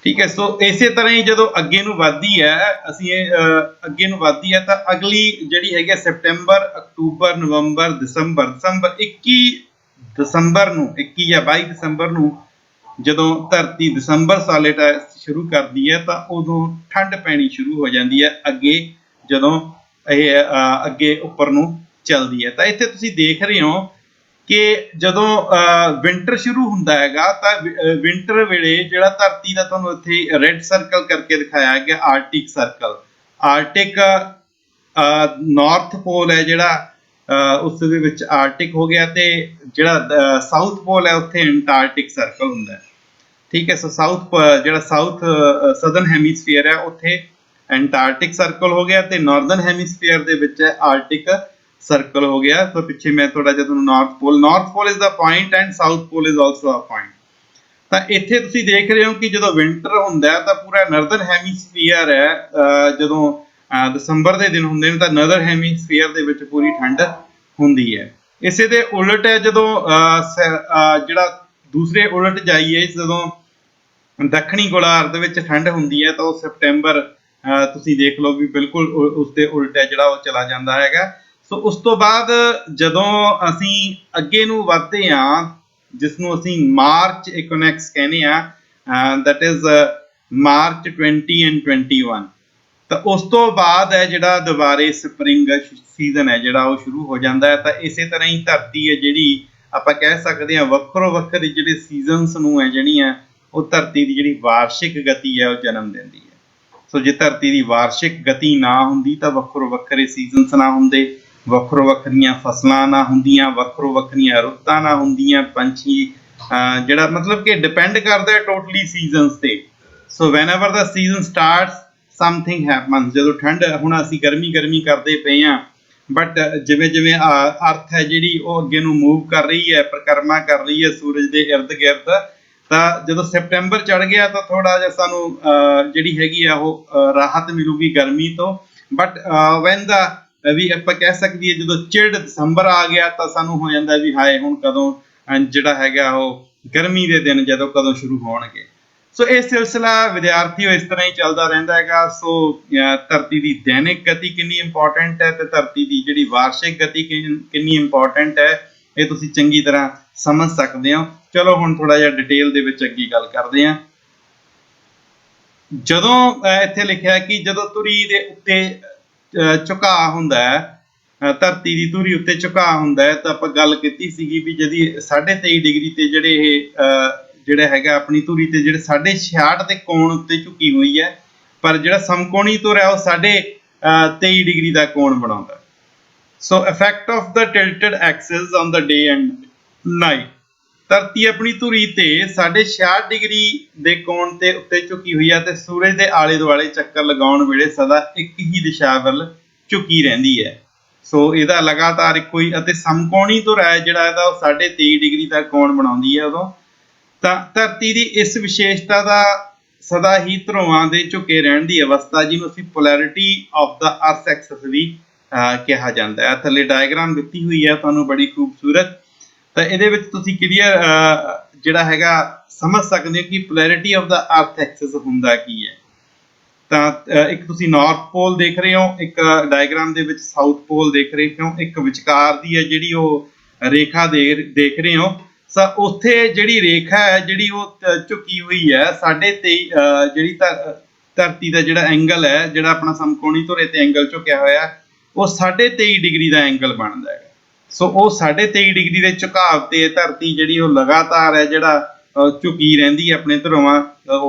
ਠੀਕ ਹੈ। ਸੋ ਇਸੇ ਤਰ੍ਹਾਂ ਹੀ ਜਦੋਂ ਅੱਗੇ ਨੂੰ ਵੱਧਦੀ ਹੈ ਅੱਗੇ ਨੂੰ ਵੱਧਦੀ ਹੈ ਤਾਂ ਅਗਲੀ ਜਿਹੜੀ ਹੈਗੀ ਸੈਪਟੈਂਬਰ, ਅਕਤੂਬਰ, ਨਵੰਬਰ, ਦਸੰਬਰ 21 ਦਸੰਬਰ ਨੂੰ 21 ਜਾਂ 22 ਦਸੰਬਰ ਨੂੰ ਜਦੋਂ ਧਰਤੀ ਦਸੰਬਰ ਸੋਲਿਸਟਾਈਸ ਸ਼ੁਰੂ ਕਰਦੀ ਹੈ ਤਾਂ ਉਦੋਂ ਠੰਡ ਪੈਣੀ ਸ਼ੁਰੂ ਹੋ ਜਾਂਦੀ ਹੈ ਅੱਗੇ, ਜਦੋਂ ਇਹ ਅੱਗੇ ਉੱਪਰ ਨੂੰ ਚੱਲਦੀ ਹੈ। ਤਾਂ ਇੱਥੇ ਤੁਸੀਂ ਦੇਖ ਰਹੇ ਹੋ ਕਿ ਜਦੋਂ ਵਿੰਟਰ ਸ਼ੁਰੂ ਹੁੰਦਾ ਹੈਗਾ ਤਾਂ ਵਿੰਟਰ ਵੇਲੇ ਜਿਹੜਾ ਧਰਤੀ ਦਾ ਤੁਹਾਨੂੰ ਇੱਥੇ ਰੈੱਡ ਸਰਕਲ ਕਰਕੇ ਦਿਖਾਇਆ ਗਿਆ ਆਰਟਿਕ ਸਰਕਲ, ਆਰਟਿਕ ਨਾਰਥ ਪੋਲ ਹੈ ਜਿਹੜਾ ਉਸ ਦੇ ਵਿੱਚ ਆਰਟਿਕ ਹੋ ਗਿਆ, ਤੇ ਜਿਹੜਾ ਸਾਊਥ ਪੋਲ ਹੈ ਉੱਥੇ ਐਂਟਾਰਟਿਕ ਸਰਕਲ ਹੁੰਦਾ ਹੈ, ਠੀਕ ਹੈ। ਸੋ ਜਿਹੜਾ ਸਾਊਥ ਸਦਰਨ ਹੈਮੀਸਫੀਅਰ ਹੈ ਉੱਥੇ ਐਂਟਾਰਟਿਕ ਸਰਕਲ ਹੋ ਗਿਆ, ਤੇ ਨਾਰਦਰਨ ਹੈਮੀਸਫੀਅਰ ਦੇ ਵਿੱਚ ਆਰਟਿਕ ਸਰਕਲ ਹੋ ਗਿਆ। ਸੋ ਪਿੱਛੇ ਮੈਂ ਥੋੜਾ ਜਿਹਾ ਤੁਹਾਨੂੰ north pole is the point and south pole is also a point. ਤਾਂ ਇੱਥੇ ਤੁਸੀਂ ਦੇਖ ਰਹੇ ਹੋ ਕਿ ਜਦੋਂ ਵਿੰਟਰ ਹੁੰਦਾ ਤਾਂ ਪੂਰਾ ਨਾਰਦਰਨ ਹੈਮੀਸਫੀਅਰ ਹੈ, ਜਦੋਂ ਦਸੰਬਰ ਦੇ ਦਿਨ ਹੁੰਦੇ ਨੇ ਤਾਂ ਨਾਰਦਰਨ ਹੈਮੀਸਫੀਅਰ ਦੇ ਵਿੱਚ ਪੂਰੀ ਠੰਡ ਹੁੰਦੀ ਹੈ। ਇਸੇ ਦੇ ਉਲਟ ਹੈ ਜਦੋਂ ਜਿਹੜਾ ਦੂਸਰੇ ਉਲਟ ਜਾਈਏ, ਜਦੋਂ ਦੱਖਣੀ ਗੋਲਾਰਧ ਵਿੱਚ ਠੰਡ ਹੁੰਦੀ ਹੈ ਤਾਂ ਉਹ ਸੈਪਟੈਂਬਰ ਤੁਸੀਂ ਦੇਖ ਲਓ ਵੀ ਬਿਲਕੁਲ ਉਸਦੇ ਉਲਟ ਹੈ ਜਿਹੜਾ ਉਹ ਚਲਾ ਜਾਂਦਾ ਹੈਗਾ। ਸੋ ਉਸ ਤੋਂ ਬਾਅਦ ਜਦੋਂ ਅਸੀਂ ਅੱਗੇ ਨੂੰ ਵੱਧਦੇ ਹਾਂ, ਜਿਸ ਨੂੰ ਅਸੀਂ ਮਾਰਚ ਇਕਨੋਕਸ ਕਹਿੰਦੇ ਹਾਂ, ਦੈਟ ਇਜ਼ ਮਾਰਚ 20 ਐਂਡ 21, ਤਾਂ ਉਸ ਤੋਂ ਬਾਅਦ ਹੈ ਜਿਹੜਾ ਦੁਬਾਰੇ ਸਪਰਿੰਗ ਸੀਜ਼ਨ ਹੈ ਜਿਹੜਾ ਉਹ ਸ਼ੁਰੂ ਹੋ ਜਾਂਦਾ ਹੈ। ਤਾਂ ਇਸੇ ਤਰ੍ਹਾਂ ਹੀ ਧਰਤੀ ਹੈ ਜਿਹੜੀ ਆਪਾਂ ਕਹਿ ਸਕਦੇ ਹਾਂ ਵੱਖਰੋ ਵੱਖਰੇ ਜਿਹੜੇ ਸੀਜ਼ਨਸ ਨੂੰ ਹੈ ਜਿਹੜੀਆਂ ਉਹ ਧਰਤੀ ਦੀ ਜਿਹੜੀ ਵਾਰਸ਼ਿਕ ਗਤੀ ਹੈ ਉਹ ਜਨਮ ਦਿੰਦੀ ਹੈ। ਸੋ ਜੇ ਧਰਤੀ ਦੀ ਵਾਰਸ਼ਿਕ ਗਤੀ ਨਾ ਹੁੰਦੀ ਤਾਂ ਵੱਖਰੋ ਵੱਖਰੇ ਸੀਜ਼ਨਸ ਨਾ ਹੁੰਦੇ, ਵੱਖਰੋ ਵੱਖਰੀਆਂ ਫਸਲਾਂ ਨਾ ਹੁੰਦੀਆਂ, ਵੱਖਰੋ ਵੱਖਰੀਆਂ ਰੁੱਤਾਂ ਨਾ ਹੁੰਦੀਆਂ, ਪੰਛੀ ਜਿਹੜਾ ਮਤਲਬ ਕਿ ਡਿਪੈਂਡ ਕਰਦਾ ਹੈ ਟੋਟਲੀ ਸੀਜ਼ਨਸ ਤੇ। ਸੋ ਵੈਨਐਵਰ ਦਾ ਸੀਜ਼ਨ ਸਟਾਰਟਸ ਸਮਥਿੰਗ ਹੈਪਨਸ। ਜਦੋਂ ਠੰਡ, ਹੁਣ ਅਸੀਂ ਗਰਮੀ ਕਰਦੇ ਪਏ ਹਾਂ, ਬਟ ਜਿਵੇਂ ਜਿਵੇਂ ਅਰਥ ਹੈ ਜਿਹੜੀ ਉਹ ਅੱਗੇ ਨੂੰ ਮੂਵ ਕਰ ਰਹੀ ਹੈ, ਪਰਿਕਰਮਾ ਕਰ ਰਹੀ ਹੈ ਸੂਰਜ ਦੇ ਇਰਦ ਗਿਰਦ, ਤਾਂ ਜਦੋਂ ਸੈਪਟੈਂਬਰ ਚੜ ਗਿਆ ਤਾਂ ਥੋੜਾ ਜਿਹਾ ਸਾਨੂੰ ਜਿਹੜੀ ਹੈਗੀ ਆ ਉਹ ਰਾਹਤ ਮਿਲੂਗੀ ਗਰਮੀ ਤੋਂ। ਬਟ ਵੈਨ ਦਾ ਵੀ ਆਪਾਂ ਕਹਿ ਸਕੀਏ ਜਦੋਂ ਚਿਲਡ ਦਸੰਬਰ ਆ ਗਿਆ ਤਾਂ ਸਾਨੂੰ ਹੋ ਜਾਂਦਾ ਵੀ ਹਾਏ ਹੁਣ ਕਦੋਂ ਜਿਹੜਾ ਹੈਗਾ ਉਹ ਗਰਮੀ ਦੇ ਦਿਨ ਜਦੋਂ ਕਦੋਂ ਸ਼ੁਰੂ ਹੋਣਗੇ। ਸੋ ਇਹ ਸਿਲਸਿਲਾ ਵਿਦਿਆਰਥੀਓ ਇਸ ਤਰ੍ਹਾਂ ਹੀ ਚੱਲਦਾ ਰਹਿੰਦਾ ਹੈਗਾ। ਸੋ ਧਰਤੀ ਦੀ ਦੈਨਿਕ ਗਤੀ ਕਿੰਨੀ ਇੰਪੋਰਟੈਂਟ ਹੈ ਤੇ ਧਰਤੀ ਦੀ ਜਿਹੜੀ ਵਾਰਸ਼ਿਕ ਗਤੀ ਕਿੰਨੀ ਇੰਪੋਰਟੈਂਟ ਹੈ, ਇਹ ਤੁਸੀਂ ਚੰਗੀ ਤਰ੍ਹਾਂ ਸਮਝ ਸਕਦੇ ਹੋ। ਚਲੋ ਹੁਣ ਥੋੜਾ ਜਿਹਾ ਡਿਟੇਲ ਦੇ ਵਿੱਚ ਅੱਗੇ ਗੱਲ ਕਰਦੇ ਹਾਂ। ਜਦੋਂ ਇੱਥੇ ਲਿਖਿਆ ਕਿ ਜਦੋਂ ਧੁਰੀ ਦੇ ਉੱਤੇ ਝੁਕਾਅ ਹੁੰਦਾ ਹੈ, ਧਰਤੀ ਦੀ ਧੁਰੀ ਉੱਤੇ ਝੁਕਾਅ ਹੁੰਦਾ ਹੈ, ਤਾਂ ਆਪਾਂ ਗੱਲ ਕੀਤੀ ਸੀਗੀ ਵੀ ਜਦੀ 23.5 ਡਿਗਰੀ ਤੇ ਜਿਹੜੇ ਇਹ ਜਿਹੜਾ ਹੈਗਾ ਆਪਣੀ ਧੁਰੀ ਤੇ ਜਿਹੜੇ 66.5 ਦੇ ਕੋਣ ਉੱਤੇ ਝੁਕੀ ਹੋਈ ਹੈ, ਪਰ ਜਿਹੜਾ ਸਮਕੋਣੀ ਧੁਰ ਹੈ ਉਹ 23.5 ਡਿਗਰੀ ਦਾ ਕੋਣ ਬਣਾਉਂਦਾ। So effect of the tilted axis on the day and night. ਧਰਤੀ ਆਪਣੀ ਧੁਰੀ ਤੇ 66.5 ਡਿਗਰੀ ਦੇ ਕੋਣ ਤੇ ਉੱਤੇ ਝੁਕੀ ਹੋਈ ਹੈ ਤੇ ਸੂਰਜ ਦੇ ਆਲੇ ਦੁਆਲੇ ਚੱਕਰ ਲਗਾਉਣ ਵੇਲੇ ਸਦਾ ਇੱਕ ਹੀ ਦਿਸ਼ਾ ਵੱਲ ਝੁਕੀ ਰਹਿੰਦੀ ਹੈ। ਸੋ ਇਹਦਾ ਲਗਾਤਾਰ ਇੱਕੋ ਹੀ ਅਤੇ ਸਮਕੋਣੀ ਧੁਰ ਹੈ ਜਿਹੜਾ ਇਹਦਾ ਉਹ 23.5 ਡਿਗਰੀ ਦਾ ਕੋਣ ਬਣਾਉਂਦੀ ਹੈ ਉਦੋਂ। ਤਾਂ ਧਰਤੀ ਦੀ ਇਸ ਵਿਸ਼ੇਸ਼ਤਾ ਦਾ ਸਦਾ ਹੀ ਧਰੁਵਾਂ ਦੇ ਝੁਕੇ ਰਹਿਣ ਦੀ ਅਵਸਥਾ, ਜਿਹਨੂੰ ਅਸੀਂ ਪੋਲੈਰਿਟੀ ਆਫ ਦਾ ਅਰਥ ਐਕਸਿਸ ਵੀ ਕਿਹਾ ਜਾਂਦਾ ਹੈ। ਥੱਲੇ ਡਾਇਗਰਾਮ ਦਿੱਤੀ ਹੋਈ ਹੈ ਤੁਹਾਨੂੰ ਬੜੀ ਖੂਬਸੂਰਤ, ਤਾਂ ਇਹਦੇ ਵਿੱਚ ਤੁਸੀਂ ਕਲੀਅਰ ਜਿਹੜਾ ਹੈਗਾ ਸਮਝ ਸਕਦੇ ਹੋ ਕਿ ਪੋਲੈਰਿਟੀ ਆਫ ਦਾ ਅਰਥ ਐਕਸਿਸ ਹੁੰਦਾ ਕੀ ਹੈ। ਤਾਂ ਇੱਕ ਤੁਸੀਂ ਨਾਰਥ ਪੋਲ ਦੇਖ ਰਹੇ ਹੋ, ਇੱਕ ਡਾਇਗਰਾਮ ਦੇ ਵਿੱਚ ਸਾਊਥ ਪੋਲ ਦੇਖ ਰਹੇ ਹੋ, ਇੱਕ ਵਿਚਕਾਰ ਦੀ ਹੈ ਜਿਹੜੀ ਉਹ ਰੇਖਾ ਦੇਖ ਰਹੇ ਹੋ। ਤਾਂ ਉੱਥੇ ਜਿਹੜੀ ਰੇਖਾ ਹੈ ਜਿਹੜੀ ਉਹ ਝੁਕੀ ਹੋਈ ਹੈ 23.5 ਜਿਹੜੀ ਧਰਤੀ ਦਾ ਜਿਹੜਾ ਐਂਗਲ ਹੈ, ਜਿਹੜਾ ਆਪਣਾ ਸਮਕੋਣੀ ਧੁਰੇ ਤੇ ਐਂਗਲ ਝੁਕਿਆ ਹੋਇਆ ਉਹ 23.5 ਡਿਗਰੀ ਦਾ ਐਂਗਲ ਬਣਦਾ ਹੈ। ਸੋ ਉਹ 23.5 ਡਿਗਰੀ ਦੇ ਝੁਕਾਵ ਤੇ ਧਰਤੀ ਜਿਹੜੀ ਉਹ ਲਗਾਤਾਰ ਹੈ ਜਿਹੜਾ ਝੁਕੀ ਰਹਿੰਦੀ ਹੈ ਆਪਣੇ ਧਰੋਆਂ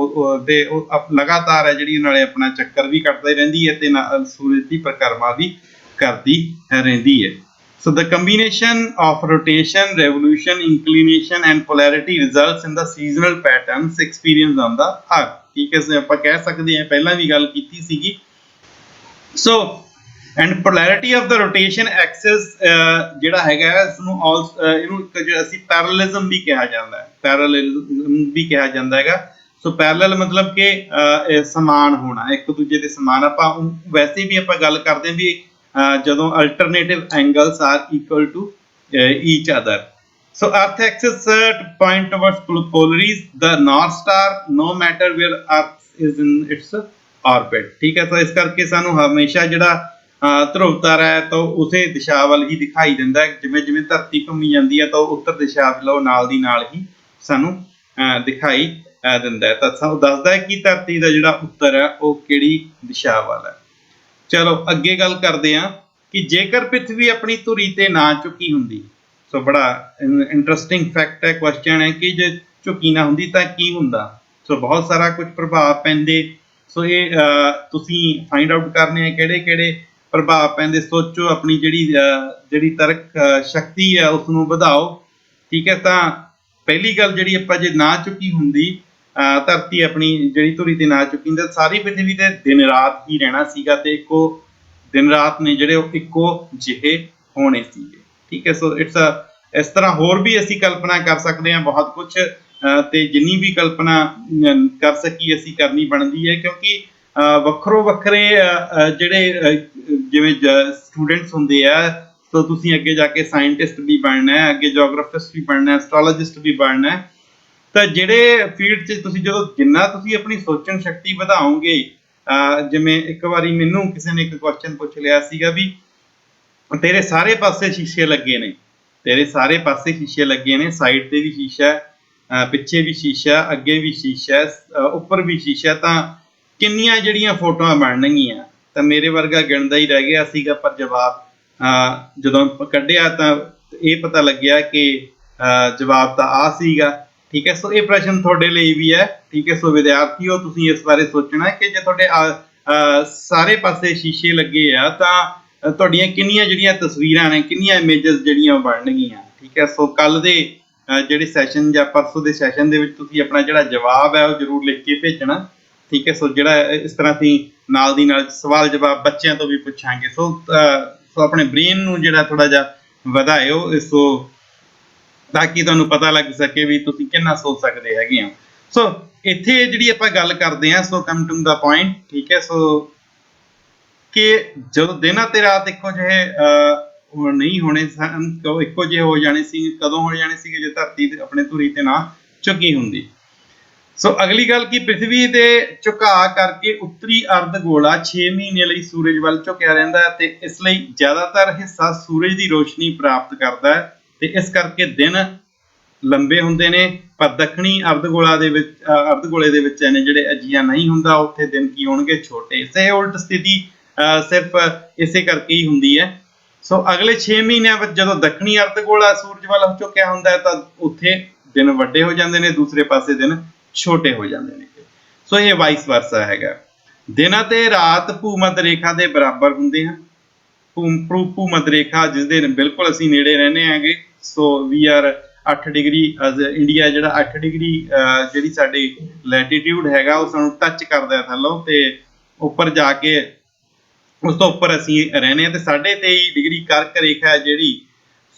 ਤੇ ਉਹ ਲਗਾਤਾਰ ਹੈ ਜਿਹੜੀ ਨਾਲੇ ਆਪਣਾ ਚੱਕਰ ਵੀ ਕੱਟਦੀ ਰਹਿੰਦੀ ਹੈ ਤੇ ਨਾਲ ਸੂਰਜ ਦੀ ਪਰਿਕਰਮਾ ਵੀ ਕਰਦੀ ਰਹਿੰਦੀ ਹੈ। So the combination of rotation, revolution, inclination and polarity results in the seasonal patterns experienced on the earth. ਠੀਕ ਹੈ, ਆਪਾਂ ਕਹਿ ਸਕਦੇ ਹਾਂ ਪਹਿਲਾਂ ਵੀ ਗੱਲ ਕੀਤੀ ਸੀਗੀ। So and polarity of the rotation axis ਜਿਹੜਾ ਹੈਗਾ ਇਸਨੂੰ ਇਹਨੂੰ ਅਸੀਂ ਪੈਰਲਲਿਜ਼ਮ ਵੀ ਕਿਹਾ ਜਾਂਦਾ ਹੈ, ਪੈਰਲਲਿਜ਼ਮ ਵੀ ਕਿਹਾ ਜਾਂਦਾ ਹੈਗਾ। ਸੋ ਪੈਰਲਲ ਮਤਲਬ ਕਿ ਸਮਾਨ ਹੋਣਾ, ਇੱਕ ਦੂਜੇ ਦੇ ਸਮਾਨ। ਆਪਾਂ ਵੈਸੇ ਵੀ ਆਪਾਂ ਗੱਲ ਕਰਦੇ ਹਾਂ ਵੀ ਜਦੋਂ alternative angles are equal to each other. So earth axis point towards polaris, the north star, no matter where earth is in its orbit. ਠੀਕ ਹੈ, ਤਾਂ ਇਸ ਕਰਕੇ ਸਾਨੂੰ ਹਮੇਸ਼ਾ ਜਿਹੜਾ ਧਰੁਵ ਤਾਰਾ ਹੈ ਤਾਂ ਉਸੇ ਦਿਸ਼ਾ ਵੱਲ ਹੀ ਦਿਖਾਈ ਦਿੰਦਾ ਹੈ। ਜਿਵੇਂ ਜਿਵੇਂ ਧਰਤੀ ਘੁੰਮੀ ਜਾਂਦੀ ਹੈ ਤਾਂ ਉੱਤਰ ਦਿਸ਼ਾ ਵੱਲੋਂ ਨਾਲ ਦੀ ਨਾਲ ਹੀ ਸਾਨੂੰ ਦਿਖਾਈ ਦਿੰਦਾ ਹੈ। ਤਾਂ ਸਾਨੂੰ ਦੱਸਦਾ ਹੈ ਕਿ ਧਰਤੀ ਦਾ ਜਿਹੜਾ ਉੱਤਰ ਹੈ ਉਹ ਕਿਹੜੀ ਦਿਸ਼ਾ ਵੱਲ ਹੈ। ਚਲੋ ਅੱਗੇ ਗੱਲ ਕਰਦੇ ਹਾਂ ਕਿ ਜੇਕਰ ਪ੍ਰਿਥਵੀ ਆਪਣੀ ਧੁਰੀ ਤੇ ਨਾ ਝੁਕੀ ਹੁੰਦੀ, ਸੋ ਬੜਾ ਇੰਟਰਸਟਿੰਗ ਫੈਕਟ ਹੈ, ਕੁਐਸਚਨ ਹੈ ਕਿ ਜੇ ਝੁਕੀ ਨਾ ਹੁੰਦੀ ਤਾਂ ਕੀ ਹੁੰਦਾ। ਸੋ ਬਹੁਤ ਸਾਰਾ ਕੁਝ ਪ੍ਰਭਾਵ ਪੈਂਦੇ। ਸੋ ਇਹ ਤੁਸੀਂ ਫਾਈਂਡ ਆਊਟ ਕਰਨੇ ਆ ਕਿਹੜੇ ਕਿਹੜੇ ਪ੍ਰਭਾਵ ਪੈਂਦੇ। ਸੋਚੋ, ਆਪਣੀ ਜਿਹੜੀ ਤਰਕ ਸ਼ਕਤੀ ਹੈ ਉਸ ਨੂੰ ਵਧਾਓ। ਠੀਕ ਹੈ, ਤਾਂ ਪਹਿਲੀ ਗੱਲ ਜਿਹੜੀ ਆਪਾਂ ਜੇ ਨਾ ਝੁਕੀ ਹੁੰਦੀ ਧਰਤੀ ਆਪਣੀ ਜਿਹੜੀ ਧੁਰੀ ਤੇ ਨਾ ਝੁਕੀ ਤਾਂ ਸਾਰੀ ਪ੍ਰਿਥਵੀ ਤੇ ਦਿਨ ਰਾਤ ਹੀ ਰਹਿਣਾ ਸੀਗਾ ਤੇ ਇੱਕੋ ਦਿਨ ਰਾਤ ਨੇ ਜਿਹੜੇ ਉਹ ਇੱਕੋ ਜਿਹੇ ਹੋਣੇ ਸੀਗੇ। ਠੀਕ ਹੈ, ਸੋ ਇਸ ਤਰ੍ਹਾਂ ਹੋਰ ਵੀ ਅਸੀਂ ਕਲਪਨਾ ਕਰ ਸਕਦੇ ਹਾਂ ਬਹੁਤ ਕੁਝ, ਤੇ ਜਿੰਨੀ ਵੀ ਕਲਪਨਾ ਕਰ ਸਕੀ ਅਸੀਂ ਕਰਨੀ ਬਣਦੀ ਹੈ, ਕਿਉਂਕਿ ਵੱਖਰੋ ਵੱਖਰੇ ਜਿਹੜੇ ਜਿਵੇਂ ਸਟੂਡੈਂਟਸ ਹੁੰਦੇ ਆ, ਸੋ ਤੁਸੀਂ ਅੱਗੇ ਜਾ ਕੇ ਸਾਇੰਟਿਸਟ ਵੀ ਬਣਨਾ ਹੈ, ਅੱਗੇ ਜੀਓਗ੍ਰਾਫਿਸਟ ਵੀ ਬਣਨਾ ਹੈ, ਐਸਟਰੋਲੋਜਿਸਟ ਵੀ ਬਣਨਾ ਹੈ। ਤਾਂ ਜਿਹੜੇ ਫੀਲਡ 'ਚ ਤੁਸੀਂ ਜਿੰਨਾ ਤੁਸੀਂ ਆਪਣੀ ਸੋਚਣ ਸ਼ਕਤੀ ਵਧਾਓਗੇ, ਜਿਵੇਂ ਇੱਕ ਵਾਰੀ ਮੈਨੂੰ ਕਿਸੇ ਨੇ ਇੱਕ ਕੁਐਸਚਨ ਪੁੱਛ ਲਿਆ ਸੀਗਾ ਵੀ ਤੇਰੇ ਸਾਰੇ ਪਾਸੇ ਸ਼ੀਸ਼ੇ ਲੱਗੇ ਨੇ, ਤੇਰੇ ਸਾਰੇ ਪਾਸੇ ਸ਼ੀਸ਼ੇ ਲੱਗੇ ਨੇ, ਸਾਈਡ ਤੇ ਵੀ ਸ਼ੀਸ਼ਾ, ਪਿੱਛੇ ਵੀ ਸ਼ੀਸ਼ਾ, ਅੱਗੇ ਵੀ ਸ਼ੀਸ਼ਾ, ਉੱਪਰ ਵੀ ਸ਼ੀਸ਼ਾ, ਤਾਂ ਕਿੰਨੀਆਂ ਜਿਹੜੀਆਂ ਫੋਟੋਆਂ ਬਣਨਗੀਆਂ। ਤਾਂ ਮੇਰੇ ਵਰਗਾ ਗਿਣਦਾ ਹੀ ਰਹਿ ਗਿਆ ਸੀਗਾ, ਪਰ ਜਵਾਬ ਜਦੋਂ ਕੱਢਿਆ ਤਾਂ ਇਹ ਪਤਾ ਲੱਗਿਆ ਕਿ ਜਵਾਬ ਤਾਂ ਆ ਸੀਗਾ। ਠੀਕ ਹੈ, ਸੋ ਇਹ ਪ੍ਰਸ਼ਨ ਤੁਹਾਡੇ ਲਈ ਵੀ ਹੈ। ਠੀਕ ਹੈ, ਸੋ ਵਿਦਿਆਰਥੀਓ ਤੁਸੀਂ ਇਸ ਬਾਰੇ ਸੋਚਣਾ ਕਿ ਜੇ ਤੁਹਾਡੇ ਸਾਰੇ ਪਾਸੇ ਸ਼ੀਸ਼ੇ ਲੱਗੇ ਆ ਤਾਂ ਤੁਹਾਡੀਆਂ ਕਿੰਨੀਆਂ ਜਿਹੜੀਆਂ ਤਸਵੀਰਾਂ ਨੇ, ਕਿੰਨੀਆਂ ਇਮੇਜਸ ਜਿਹੜੀਆਂ ਬਣਨਗੀਆਂ। ਠੀਕ ਹੈ, ਸੋ ਕੱਲ ਦੇ ਜਿਹੜੇ ਸੈਸ਼ਨ ਜਾਂ ਪਰਸੋਂ ਦੇ ਸੈਸ਼ਨ ਦੇ ਵਿੱਚ ਤੁਸੀਂ ਆਪਣਾ ਜਿਹੜਾ ਜਵਾਬ ਹੈ ਉਹ ਜ਼ਰੂਰ ਲਿਖ ਕੇ ਭੇਜਣਾ। ਠੀਕ ਹੈ, ਸੋ ਜਿਹੜਾ ਇਸ ਤਰ੍ਹਾਂ ਅਸੀਂ ਨਾਲ ਦੀ ਨਾਲ ਸਵਾਲ ਜਵਾਬ ਬੱਚਿਆਂ ਤੋਂ ਵੀ ਪੁੱਛਾਂਗੇ। ਸੋ ਆਪਣੇ ਬ੍ਰੇਨ ਨੂੰ ਜਿਹੜਾ ਥੋੜਾ ਜਿਹਾ ਵਧਾਇਓ ਸੋ ਤਾਂ ਕਿ ਤੁਹਾਨੂੰ ਪਤਾ ਲੱਗ ਸਕੇ ਵੀ ਤੁਸੀਂ ਕਿੰਨਾ ਸੋਚ ਸਕਦੇ ਹੈਗੇ ਆ। ਸੋ ਇੱਥੇ ਜਿਹੜੀ ਆਪਾਂ ਗੱਲ ਕਰਦੇ ਹਾਂ, ਸੋ ਕਮ ਟੂ ਦਾ ਪੁਆਇੰਟ। ਠੀਕ ਹੈ, ਸੋ ਕਿ ਜਦੋਂ ਦਿਨ ਅਤੇ ਰਾਤ ਇੱਕੋ ਜਿਹੇ ਨਹੀਂ ਹੋਣੇ ਸਨ, ਇੱਕੋ ਜਿਹੇ ਹੋ ਜਾਣੇ ਸੀ, ਕਦੋਂ ਹੋ ਜਾਣੇ ਸੀਗੇ ਜੇ ਧਰਤੀ ਆਪਣੇ ਧੁਰੀ ਤੇ ਨਾ ਝੁਕੀ ਹੁੰਦੀ। ਸੋ ਅਗਲੀ ਗੱਲ ਕਿ ਪ੍ਰਿਥਵੀ ਦੇ ਝੁਕਾਅ ਕਰਕੇ ਉੱਤਰੀ ਅਰਧ ਗੋਲਾ 6 ਮਹੀਨੇ ਲਈ ਸੂਰਜ ਵੱਲ ਝੁਕਿਆ ਰਹਿੰਦਾ ਹੈ ਤੇ ਇਸ ਲਈ ਜ਼ਿਆਦਾਤਰ ਹਿੱਸਾ ਸੂਰਜ ਦੀ ਰੋਸ਼ਨੀ ਪ੍ਰਾਪਤ ਕਰਦਾ ਹੈ ਤੇ ਇਸ ਕਰਕੇ ਦਿਨ ਲੰਬੇ ਹੁੰਦੇ ਨੇ। ਪਰ ਦੱਖਣੀ ਅਰਧਗੋਲੇ ਦੇ ਵਿੱਚ ਇਹਨੇ ਜਿਹੜੇ ਅਜਿਹਾ ਨਹੀਂ ਹੁੰਦਾ, ਉੱਥੇ ਦਿਨ ਕੀ ਹੋਣਗੇ, ਛੋਟੇ। ਇਸੇ ਉਲਟ ਸਥਿਤੀ ਸਿਰਫ ਇਸੇ ਕਰਕੇ ਹੀ ਹੁੰਦੀ ਹੈ। ਸੋ ਅਗਲੇ 6 ਮਹੀਨਿਆਂ ਵਿੱਚ ਜਦੋਂ ਦੱਖਣੀ ਅਰਧਗੋਲਾ ਸੂਰਜ ਵੱਲ ਝੁਕਿਆ ਹੁੰਦਾ ਹੈ ਤਾਂ ਉੱਥੇ ਦਿਨ ਵੱਡੇ ਹੋ ਜਾਂਦੇ ਨੇ, ਦੂਸਰੇ ਪਾਸੇ ਦਿਨ ਛੋਟੇ ਹੋ ਜਾਂਦੇ ਨੇ। ਸੋ ਇਹ ਵਾਈਸ ਵਰਸਾ ਹੈਗਾ। ਦਿਨ ਅਤੇ ਰਾਤ ਭੂ-ਮੱਧ ਰੇਖਾ ਦੇ ਬਰਾਬਰ ਹੁੰਦੇ ਹਨ। ਭੂ-ਮੱਧ ਰੇਖਾ ਜਿਸ ਦੇ ਬਿਲਕੁਲ ਅਸੀਂ ਨੇੜੇ ਰਹਿੰਦੇ ਹੈਗੇ। ਸੋ ਵੀ ਆਰ 8 ਡਿਗਰੀ, ਇੰਡੀਆ ਜਿਹੜਾ 8 ਡਿਗਰੀ ਜਿਹੜੀ ਸਾਡੀ ਲੈਟੀਟਿਊਡ ਹੈਗਾ ਉਹ ਸਾਨੂੰ ਟੱਚ ਕਰਦਾ ਥੱਲੋਂ, ਤੇ ਉੱਪਰ ਜਾ ਕੇ ਉਸ ਤੋਂ ਉੱਪਰ ਅਸੀਂ ਰਹਿੰਦੇ ਹਾਂ। ਤੇ 23.5 ਡਿਗਰੀ ਕਰਕ ਰੇਖਾ ਹੈ ਜਿਹੜੀ,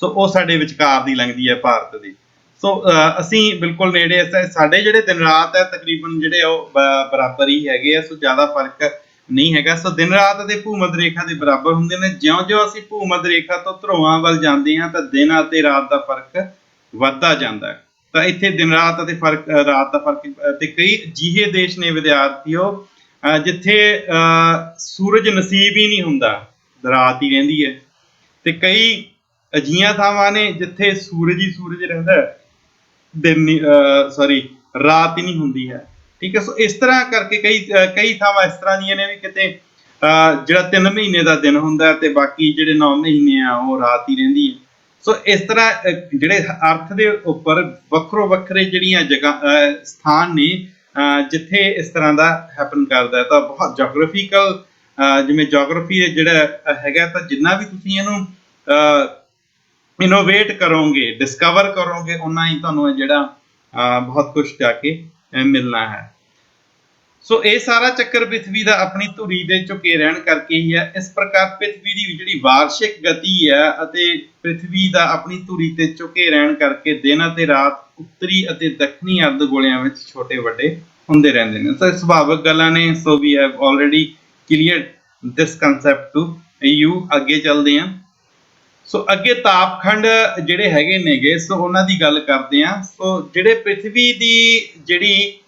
ਸੋ ਉਹ ਸਾਡੇ ਵਿਚਕਾਰ ਦੀ ਲੰਘਦੀ ਹੈ ਭਾਰਤ ਦੀ। ਸੋ ਅਸੀਂ ਬਿਲਕੁਲ ਨੇੜੇ। ਸਾਡੇ ਜਿਹੜੇ ਦਿਨ ਰਾਤ ਹੈ ਤਕਰੀਬਨ ਜਿਹੜੇ ਉਹ ਬਰਾਬਰ ਹੀ ਹੈਗੇ ਆ। ਸੋ ਜ਼ਿਆਦਾ ਫਰਕ ਨਹੀਂ ਹੈਗਾ। ਸੋ ਦਿਨ ਰਾਤ ਦੇ ਭੂ-ਮੱਧ ਰੇਖਾ ਦੇ ਬਰਾਬਰ ਹੁੰਦੇ ਨੇ। ਜਿਉਂ-ਜਿਉਂ ਅਸੀਂ ਭੂ-ਮੱਧ ਰੇਖਾ ਤੋਂ ਧਰੁਵਾਂ ਵੱਲ ਜਾਂਦੇ ਹਾਂ ਤਾਂ ਦਿਨ ਅਤੇ ਰਾਤ ਦਾ ਫਰਕ ਵੱਧਦਾ ਜਾਂਦਾ ਹੈ। ਤਾਂ ਇੱਥੇ ਦਿਨ ਰਾਤ ਅਤੇ ਰਾਤ ਦਾ ਫਰਕ ਤੇ ਕਈ ਅਜਿਹੇ ਦੇਸ਼ ਨੇ ਵਿਦਿਆਰਥੀਓ ਜਿੱਥੇ ਸੂਰਜ ਨਸੀਬ ਹੀ ਨਹੀਂ ਹੁੰਦਾ, ਰਾਤ ਹੀ ਰਹਿੰਦੀ ਹੈ, ਤੇ ਕਈ ਅਜਿਹੀਆਂ ਥਾਵਾਂ ਨੇ ਜਿੱਥੇ ਸੂਰਜ ਹੀ ਸੂਰਜ ਰਹਿੰਦਾ, ਦਿਨ ਰਾਤ ਹੀ ਨਹੀਂ ਹੁੰਦੀ ਹੈ। ਠੀਕ ਹੈ। ਸੋ ਇਸ ਤਰ੍ਹਾਂ ਕਰਕੇ ਕਈ ਥਾਵਾਂ ਇਸ ਤਰ੍ਹਾਂ ਦੀਆਂ ਨੇ ਵੀ ਕਿਤੇ ਜਿਹੜਾ 3 ਮਹੀਨੇ ਦਾ ਦਿਨ ਹੁੰਦਾ ਤੇ ਬਾਕੀ ਜਿਹੜੇ 9 ਮਹੀਨੇ ਆ ਉਹ ਰਾਤ ਹੀ ਰਹਿੰਦੀ ਹੈ। ਸੋ ਇਸ ਤਰ੍ਹਾਂ ਜਿਹੜੇ ਅਰਥ ਦੇ ਉੱਪਰ ਵੱਖਰੋ ਵੱਖਰੇ ਜਿਹੜੀਆਂ ਸਥਾਨ ਨੇ ਜਿੱਥੇ ਇਸ ਤਰ੍ਹਾਂ ਦਾ ਹੈਪਨ ਕਰਦਾ ਹੈ। ਤਾਂ ਬਹੁਤ ਜੋਗ੍ਰਾਫੀਕਲ ਜਿਵੇਂ ਜੋਗ੍ਰਾਫੀ ਜਿਹੜਾ ਹੈਗਾ, ਤਾਂ ਜਿੰਨਾ ਵੀ ਤੁਸੀਂ ਇਹਨੂੰ ਇਨੋਵੇਟ ਕਰੋਗੇ, ਡਿਸਕਵਰ ਕਰੋਗੇ, ਉਨਾ ਹੀ ਤੁਹਾਨੂੰ ਜਿਹੜਾ ਬਹੁਤ ਕੁਝ ਜਾ ਕੇ ਮਿਲਣਾ ਹੈ। ਸੋ ਇਹ ਸਾਰਾ ਚੱਕਰ ਪ੍ਰਿਥਵੀ ਦਾ ਆਪਣੀ ਧੁਰੀ ਦੇ ਝੁਕੇ ਰਹਿਣ ਕਰਕੇ ਹੀ ਹੈ। ਇਸ ਪ੍ਰਕਾਰ ਪ੍ਰਿਥਵੀ ਦੀ ਜਿਹੜੀ ਵਾਰਸ਼ਿਕ ਗਤੀ ਹੈ ਅਤੇ ਪ੍ਰਿਥਵੀ ਦਾ ਆਪਣੀ ਧੁਰੀ ਤੇ ਝੁਕੇ ਰਹਿਣ ਕਰਕੇ ਦਿਨ ਅਤੇ ਰਾਤ ਉੱਤਰੀ ਅਤੇ ਦੱਖਣੀ ਅਰਧ ਗੋਲਿਆਂ ਵਿੱਚ ਛੋਟੇ ਵੱਡੇ ਹੁੰਦੇ ਰਹਿੰਦੇ ਨੇ। ਸੋ ਸੁਭਾਵਿਕ ਗੱਲਾਂ ਨੇ। So we have already cleared this concept to you. ਅੱਗੇ ਚੱਲਦੇ ਹਾਂ। ਸੋ ਅੱਗੇ ਤਾਪਖੰਡ ਜਿਹੜੇ ਹੈਗੇ ਨੇਗੇ, ਸੋ ਉਹਨਾਂ ਦੀ ਗੱਲ ਕਰਦੇ ਹਾਂ। ਸੋ ਜਿਹੜੇ ਪ੍ਰਿਥਵੀ ਦੀ ਜਿਹੜੀ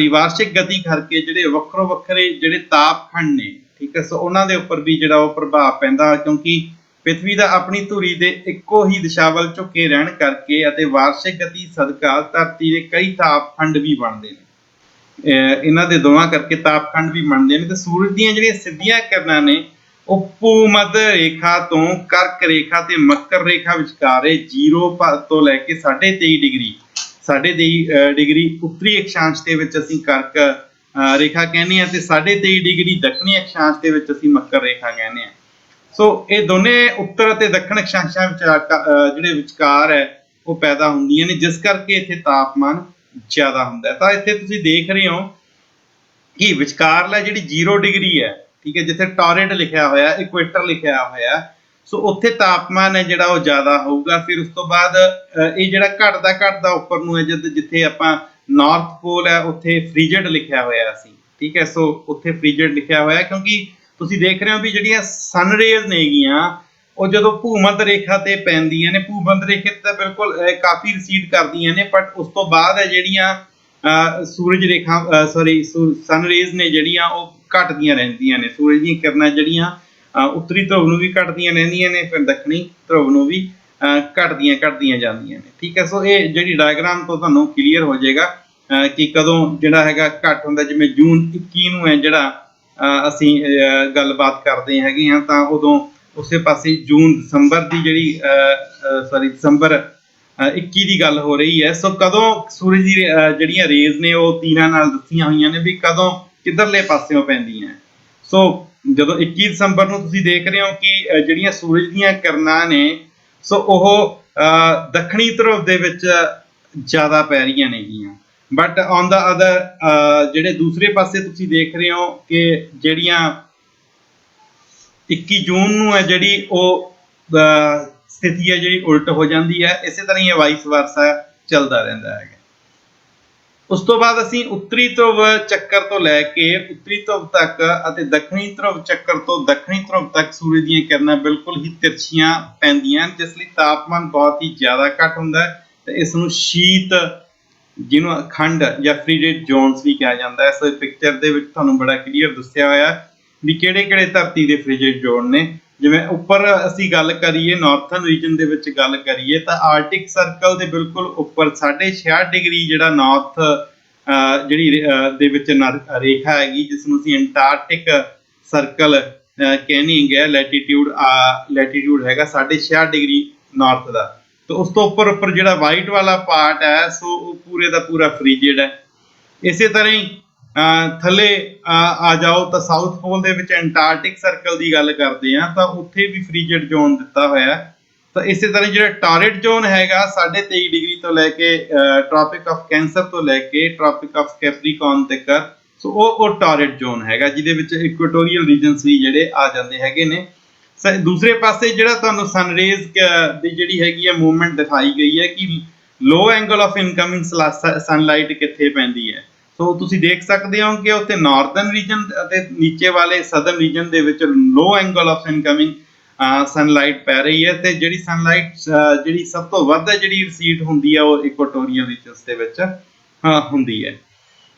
ਵਾਰਸ਼ਿਕ ਗਤੀ ਕਰਕੇ ਜਿਹੜੇ ਵੱਖਰੋ ਵੱਖਰੇ ਜਿਹੜੇ ਤਾਪਖੰਡ ਨੇ, ਠੀਕ ਹੈ, ਸੋ ਉਹਨਾਂ ਦੇ ਉੱਪਰ ਵੀ ਜਿਹੜਾ ਉਹ ਪ੍ਰਭਾਵ ਪੈਂਦਾ, ਕਿਉਂਕਿ ਪ੍ਰਿਥਵੀ ਦਾ ਆਪਣੀ ਧੁਰੀ ਦੇ ਇੱਕੋ ਹੀ ਦਿਸ਼ਾ ਵੱਲ ਝੁਕੇ ਰਹਿਣ ਕਰਕੇ ਅਤੇ ਵਾਰਸ਼ਿਕ ਗਤੀ ਸਦਕਾ ਧਰਤੀ ਦੇ ਕਈ ਤਾਪਖੰਡ ਵੀ ਬਣਦੇ ਨੇ। ਇਹਨਾਂ ਦੇ ਦੋਵਾਂ ਕਰਕੇ ਤਾਪਖੰਡ ਵੀ ਬਣਦੇ ਨੇ। ਤੇ ਸੂਰਜ ਦੀਆਂ ਜਿਹੜੀਆਂ ਸਿੱਧੀਆਂ ਕਿਰਨਾਂ ਨੇ ਉਹ ਭੂ-ਮੱਧ ਰੇਖਾ ਤੋਂ ਕਰਕ ਰੇਖਾ ਤੇ ਮਕਰ ਰੇਖਾ ਵਿਚਕਾਰੇ 0 ਤੋਂ ਲੈ ਕੇ 23.5 ਡਿਗਰੀ ਉੱਤਰੀ ਅਕਸ਼ਾਂਸ਼ ਦੇ ਵਿੱਚ ਅਸੀਂ ਕਰਕ ਰੇਖਾ ਕਹਿੰਦੇ ਹਾਂ, ਤੇ 23.5 ਡਿਗਰੀ ਦੱਖਣੀ ਅਕਸ਼ਾਂਸ਼ ਦੇ ਵਿੱਚ ਅਸੀਂ ਮਕਰ ਰੇਖਾ ਕਹਿੰਦੇ ਹਾਂ। ਸੋ ਇਹ ਦੋਨੇ ਉੱਤਰ ਅਤੇ ਦੱਖਣ ਅਕਸ਼ਾਂਸ਼ਾਂ ਜਿਹੜੇ ਵਿਚਕਾਰ ਹੈ ਉਹ ਪੈਦਾ ਹੁੰਦੀਆਂ ਨੇ, ਜਿਸ ਕਰਕੇ ਇੱਥੇ ਤਾਪਮਾਨ ਜ਼ਿਆਦਾ ਹੁੰਦਾ ਹੈ। ਤਾਂ ਇੱਥੇ ਤੁਸੀਂ ਦੇਖ ਰਹੇ ਹੋ ਕਿ ਵਿਚਕਾਰਲਾ ਜਿਹੜੀ 0 ਡਿਗਰੀ ਹੈ, ਠੀਕ ਹੈ, ਜਿੱਥੇ ਟੋਰਿਡ ਲਿਖਿਆ ਹੋਇਆ, ਇਕੁਏਟਰ ਲਿਖਿਆ ਹੋਇਆ, ਸੋ ਉੱਥੇ ਤਾਪਮਾਨ ਹੈ ਜਿਹੜਾ ਉਹ ਜ਼ਿਆਦਾ ਹੋਊਗਾ। ਫਿਰ ਉਸ ਤੋਂ ਬਾਅਦ ਇਹ ਜਿਹੜਾ ਘਟਦਾ ਉੱਪਰ ਨੂੰ ਹੈ, ਜਿੱਥੇ ਆਪਾਂ ਨਾਰਥ ਪੋਲ ਹੈ ਉੱਥੇ ਫ੍ਰੀਜਡ ਲਿਖਿਆ ਹੋਇਆ ਸੀ, ਠੀਕ ਹੈ। ਸੋ ਉੱਥੇ ਫ੍ਰੀਜਡ ਲਿਖਿਆ ਹੋਇਆ ਕਿਉਂਕਿ ਤੁਸੀਂ ਦੇਖ ਰਹੇ ਹੋ ਵੀ ਜਿਹੜੀਆਂ ਸਨ ਰੇਜ਼ ਨੇਗੀਆਂ ਉਹ ਜਦੋਂ ਭੂ-ਮੱਧ ਰੇਖਾ ਤੇ ਪੈਂਦੀਆਂ ਨੇ, ਭੂ-ਮੱਧ ਰੇਖੇ ਤੇ ਬਿਲਕੁਲ ਕਾਫੀ ਰਿਸੀਡ ਕਰਦੀਆਂ ਨੇ, ਬਟ ਉਸ ਤੋਂ ਬਾਅਦ ਹੈ ਜਿਹੜੀਆਂ ਸਨ ਰੇਜ਼ ਨੇ ਜਿਹੜੀਆਂ ਉਹ ਘਟਦੀਆਂ ਰਹਿੰਦੀਆਂ ਨੇ। ਸੂਰਜ ਦੀਆਂ ਕਿਰਨਾਂ ਜਿਹੜੀਆਂ ਉੱਤਰੀ ਧਰੁਵ ਨੂੰ ਵੀ ਘਟਦੀਆਂ ਰਹਿੰਦੀਆਂ ਨੇ, ਫਿਰ ਦੱਖਣੀ ਧਰੁਵ ਨੂੰ ਵੀ ਘਟਦੀਆਂ ਜਾਂਦੀਆਂ ਨੇ, ਠੀਕ ਹੈ। ਸੋ ਇਹ ਜਿਹੜੀ ਡਾਇਗਰਾਮ ਤੋਂ ਤੁਹਾਨੂੰ ਕਲੀਅਰ ਹੋ ਜਾਏਗਾ ਕਿ ਕਦੋਂ ਜਿਹੜਾ ਹੈਗਾ ਘੱਟ ਹੁੰਦਾ। ਜਿਵੇਂ ਜੂਨ 21 ਨੂੰ ਹੈ ਜਿਹੜਾ ਅਸੀਂ ਗੱਲਬਾਤ ਕਰਦੇ ਹੈਗੇ ਹਾਂ, ਤਾਂ ਉਦੋਂ ਉਸੇ ਪਾਸੇ ਦਸੰਬਰ ਦੀ ਜਿਹੜੀ ਦਸੰਬਰ 21 ਦੀ ਗੱਲ ਹੋ ਰਹੀ ਹੈ। ਸੋ ਕਦੋਂ ਸੂਰਜ ਦੀ ਜਿਹੜੀਆਂ ਰੇਜ਼ ਨੇ ਉਹ ਤੀਰਾਂ ਨਾਲ ਦੱਸੀਆਂ ਹੋਈਆਂ ਨੇ ਵੀ ਕਦੋਂ ਕਿੱਧਰਲੇ ਪਾਸਿਓਂ ਪੈਂਦੀਆਂ। ਸੋ ਜਦੋਂ 21 ਦਸੰਬਰ ਨੂੰ ਤੁਸੀਂ ਦੇਖ ਰਹੇ ਹੋ ਕਿ ਜਿਹੜੀਆਂ ਸੂਰਜ ਦੀਆਂ ਕਿਰਨਾਂ ਨੇ ਸੋ ਉਹ ਦੱਖਣੀ ਧਰੁਵ ਦੇ ਵਿੱਚ ਜ਼ਿਆਦਾ ਪੈ ਰਹੀਆਂ ਨੇਗੀਆਂ, ਬਟ ਔਨ ਦਾ ਅਦਰ ਜਿਹੜੇ ਦੂਸਰੇ ਪਾਸੇ ਤੁਸੀਂ ਦੇਖ ਰਹੇ ਹੋ ਕਿ ਜਿਹੜੀਆਂ 21 ਜੂਨ ਨੂੰ ਹੈ ਜਿਹੜੀ ਉਹ ਸਥਿਤੀ ਹੈ ਜਿਹੜੀ ਉਲਟ ਹੋ ਜਾਂਦੀ ਹੈ। ਇਸੇ ਤਰ੍ਹਾਂ ਹੀ ਵਾਈਸ ਵਰਸਾ ਚੱਲਦਾ ਰਹਿੰਦਾ ਹੈਗਾ। ਉਸ ਤੋਂ ਬਾਅਦ ਅਸੀਂ ਉੱਤਰੀ ਧਰੁਵ ਚੱਕਰ ਤੋਂ ਲੈ ਕੇ ਉੱਤਰੀ ਧਰੁਵ ਤੱਕ ਅਤੇ ਦੱਖਣੀ ਧਰੁਵ ਚੱਕਰ ਤੋਂ ਦੱਖਣੀ ਧਰੁਵ ਤੱਕ ਸੂਰਜ ਦੀਆਂ ਕਿਰਨਾਂ ਬਿਲਕੁਲ ਹੀ ਤਿਰਛੀਆਂ ਪੈਂਦੀਆਂ, ਜਿਸ ਲਈ ਤਾਪਮਾਨ ਬਹੁਤ ਹੀ ਜ਼ਿਆਦਾ ਘੱਟ ਹੁੰਦਾ ਹੈ ਤੇ ਇਸ ਨੂੰ ਸ਼ੀਤ, ਜਿਹਨੂੰ ਖੰਡ ਜਾਂ ਫ੍ਰੀਜਿਡ ਜ਼ੋਨਸ ਵੀ ਕਿਹਾ ਜਾਂਦਾ ਹੈ। ਸੋ ਪਿਕਚਰ ਦੇ ਵਿੱਚ ਤੁਹਾਨੂੰ ਬੜਾ ਕਲੀਅਰ ਦੱਸਿਆ ਹੋਇਆ ਵੀ ਕਿਹੜੇ ਧਰਤੀ ਦੇ ਫ੍ਰੀਜਿਡ ਜ਼ੋਨ ਨੇ। ਜਿਵੇਂ ਉੱਪਰ ਅਸੀਂ ਗੱਲ ਕਰੀਏ ਨਾਰਥਰਨ ਰੀਜਨ ਦੇ ਵਿੱਚ ਗੱਲ ਕਰੀਏ ਤਾਂ ਆਰਟਿਕ ਸਰਕਲ ਦੇ ਬਿਲਕੁਲ ਉੱਪਰ 66 ਡਿਗਰੀ ਜਿਹੜਾ ਨਾਰਥ ਜਿਹੜੀ ਦੇ ਵਿੱਚ ਰੇਖਾ ਹੈਗੀ, ਜਿਸ ਨੂੰ ਅਸੀਂ ਅੰਟਾਰਕਟਿਕ ਸਰਕਲ ਕਹਿੰਦੇ ਹੈਗੇ। ਲੈਟੀਟਿਊਡ ਹੈਗਾ 66 ਡਿਗਰੀ ਨਾਰਥ ਦਾ। ਤੇ ਉਸ ਤੋਂ ਉੱਪਰ ਜਿਹੜਾ ਵਾਈਟ ਵਾਲਾ ਪਾਰਟ ਹੈ ਸੋ ਉਹ ਪੂਰੇ ਦਾ ਪੂਰਾ ਫ੍ਰੀਜਿਡ ਹੈ। ਇਸੇ ਤਰ੍ਹਾਂ ਹੀ ਥੱਲੇ ਆ ਜਾਓ ਤਾਂ ਸਾਊਥ ਪੋਲ ਦੇ ਵਿੱਚ ਅੰਟਾਰਕਟਿਕ ਸਰਕਲ ਦੀ ਗੱਲ ਕਰਦੇ ਹਾਂ ਤਾਂ ਉੱਥੇ ਵੀ ਫ੍ਰੀਜਿਡ ਜ਼ੋਨ ਦਿੱਤਾ ਹੋਇਆ। ਤਾਂ ਇਸੇ ਤਰ੍ਹਾਂ ਜਿਹੜਾ ਟੋਰਿਡ ਜ਼ੋਨ ਹੈਗਾ 23.5 ਡਿਗਰੀ ਤੋਂ ਲੈ ਕੇ ਟ੍ਰੋਪਿਕ ਆਫ ਕੈਂਸਰ ਤੋਂ ਲੈ ਕੇ ਟ੍ਰੋਪਿਕ ਆਫ ਕੈਪਰੀਕੌਨ ਤੱਕ, ਸੋ ਉਹ ਟੋਰਿਡ ਜ਼ੋਨ ਹੈਗਾ ਜਿਹਦੇ ਵਿੱਚ ਇਕੁਆਟੋਰੀਅਲ ਰੀਜਨਸ ਵੀ ਜਿਹੜੇ ਆ ਜਾਂਦੇ ਹੈਗੇ ਨੇ। ਦੂਸਰੇ ਪਾਸੇ ਜਿਹੜਾ ਤੁਹਾਨੂੰ ਸਨਰੇਜ਼ ਦੀ ਜਿਹੜੀ ਹੈਗੀ ਹੈ ਮੂਵਮੈਂਟ ਦਿਖਾਈ ਗਈ ਹੈ ਕਿ ਲੋ ਐਂਗਲ ਆਫ ਇਨਕਮਿੰਗ ਸਨਲਾਈਟ ਕਿੱਥੇ ਪੈਂਦੀ ਹੈ। ਸੋ ਤੁਸੀਂ ਦੇਖ ਸਕਦੇ ਹੋ ਕਿ ਉੱਥੇ ਨਾਰਥਰਨ ਰੀਜਨ ਅਤੇ ਨੀਚੇ ਵਾਲੇ ਸਦਰਨ ਰੀਜਨ ਦੇ ਵਿੱਚ ਲੋ ਐਂਗਲ ਆਫ ਇਨਕਮਿੰਗ ਸਨਲਾਈਟ ਪੈ ਰਹੀ ਹੈ, ਤੇ ਜਿਹੜੀ ਸਨਲਾਈਟ ਜਿਹੜੀ ਸਭ ਤੋਂ ਵੱਧ ਜਿਹੜੀ ਰਿਸੀਟ ਹੁੰਦੀ ਹੈ ਉਹ ਇਕੁਆਟੋਰੀਅਲ ਰੀਜਨਸ ਦੇ ਵਿੱਚ ਹੁੰਦੀ ਹੈ।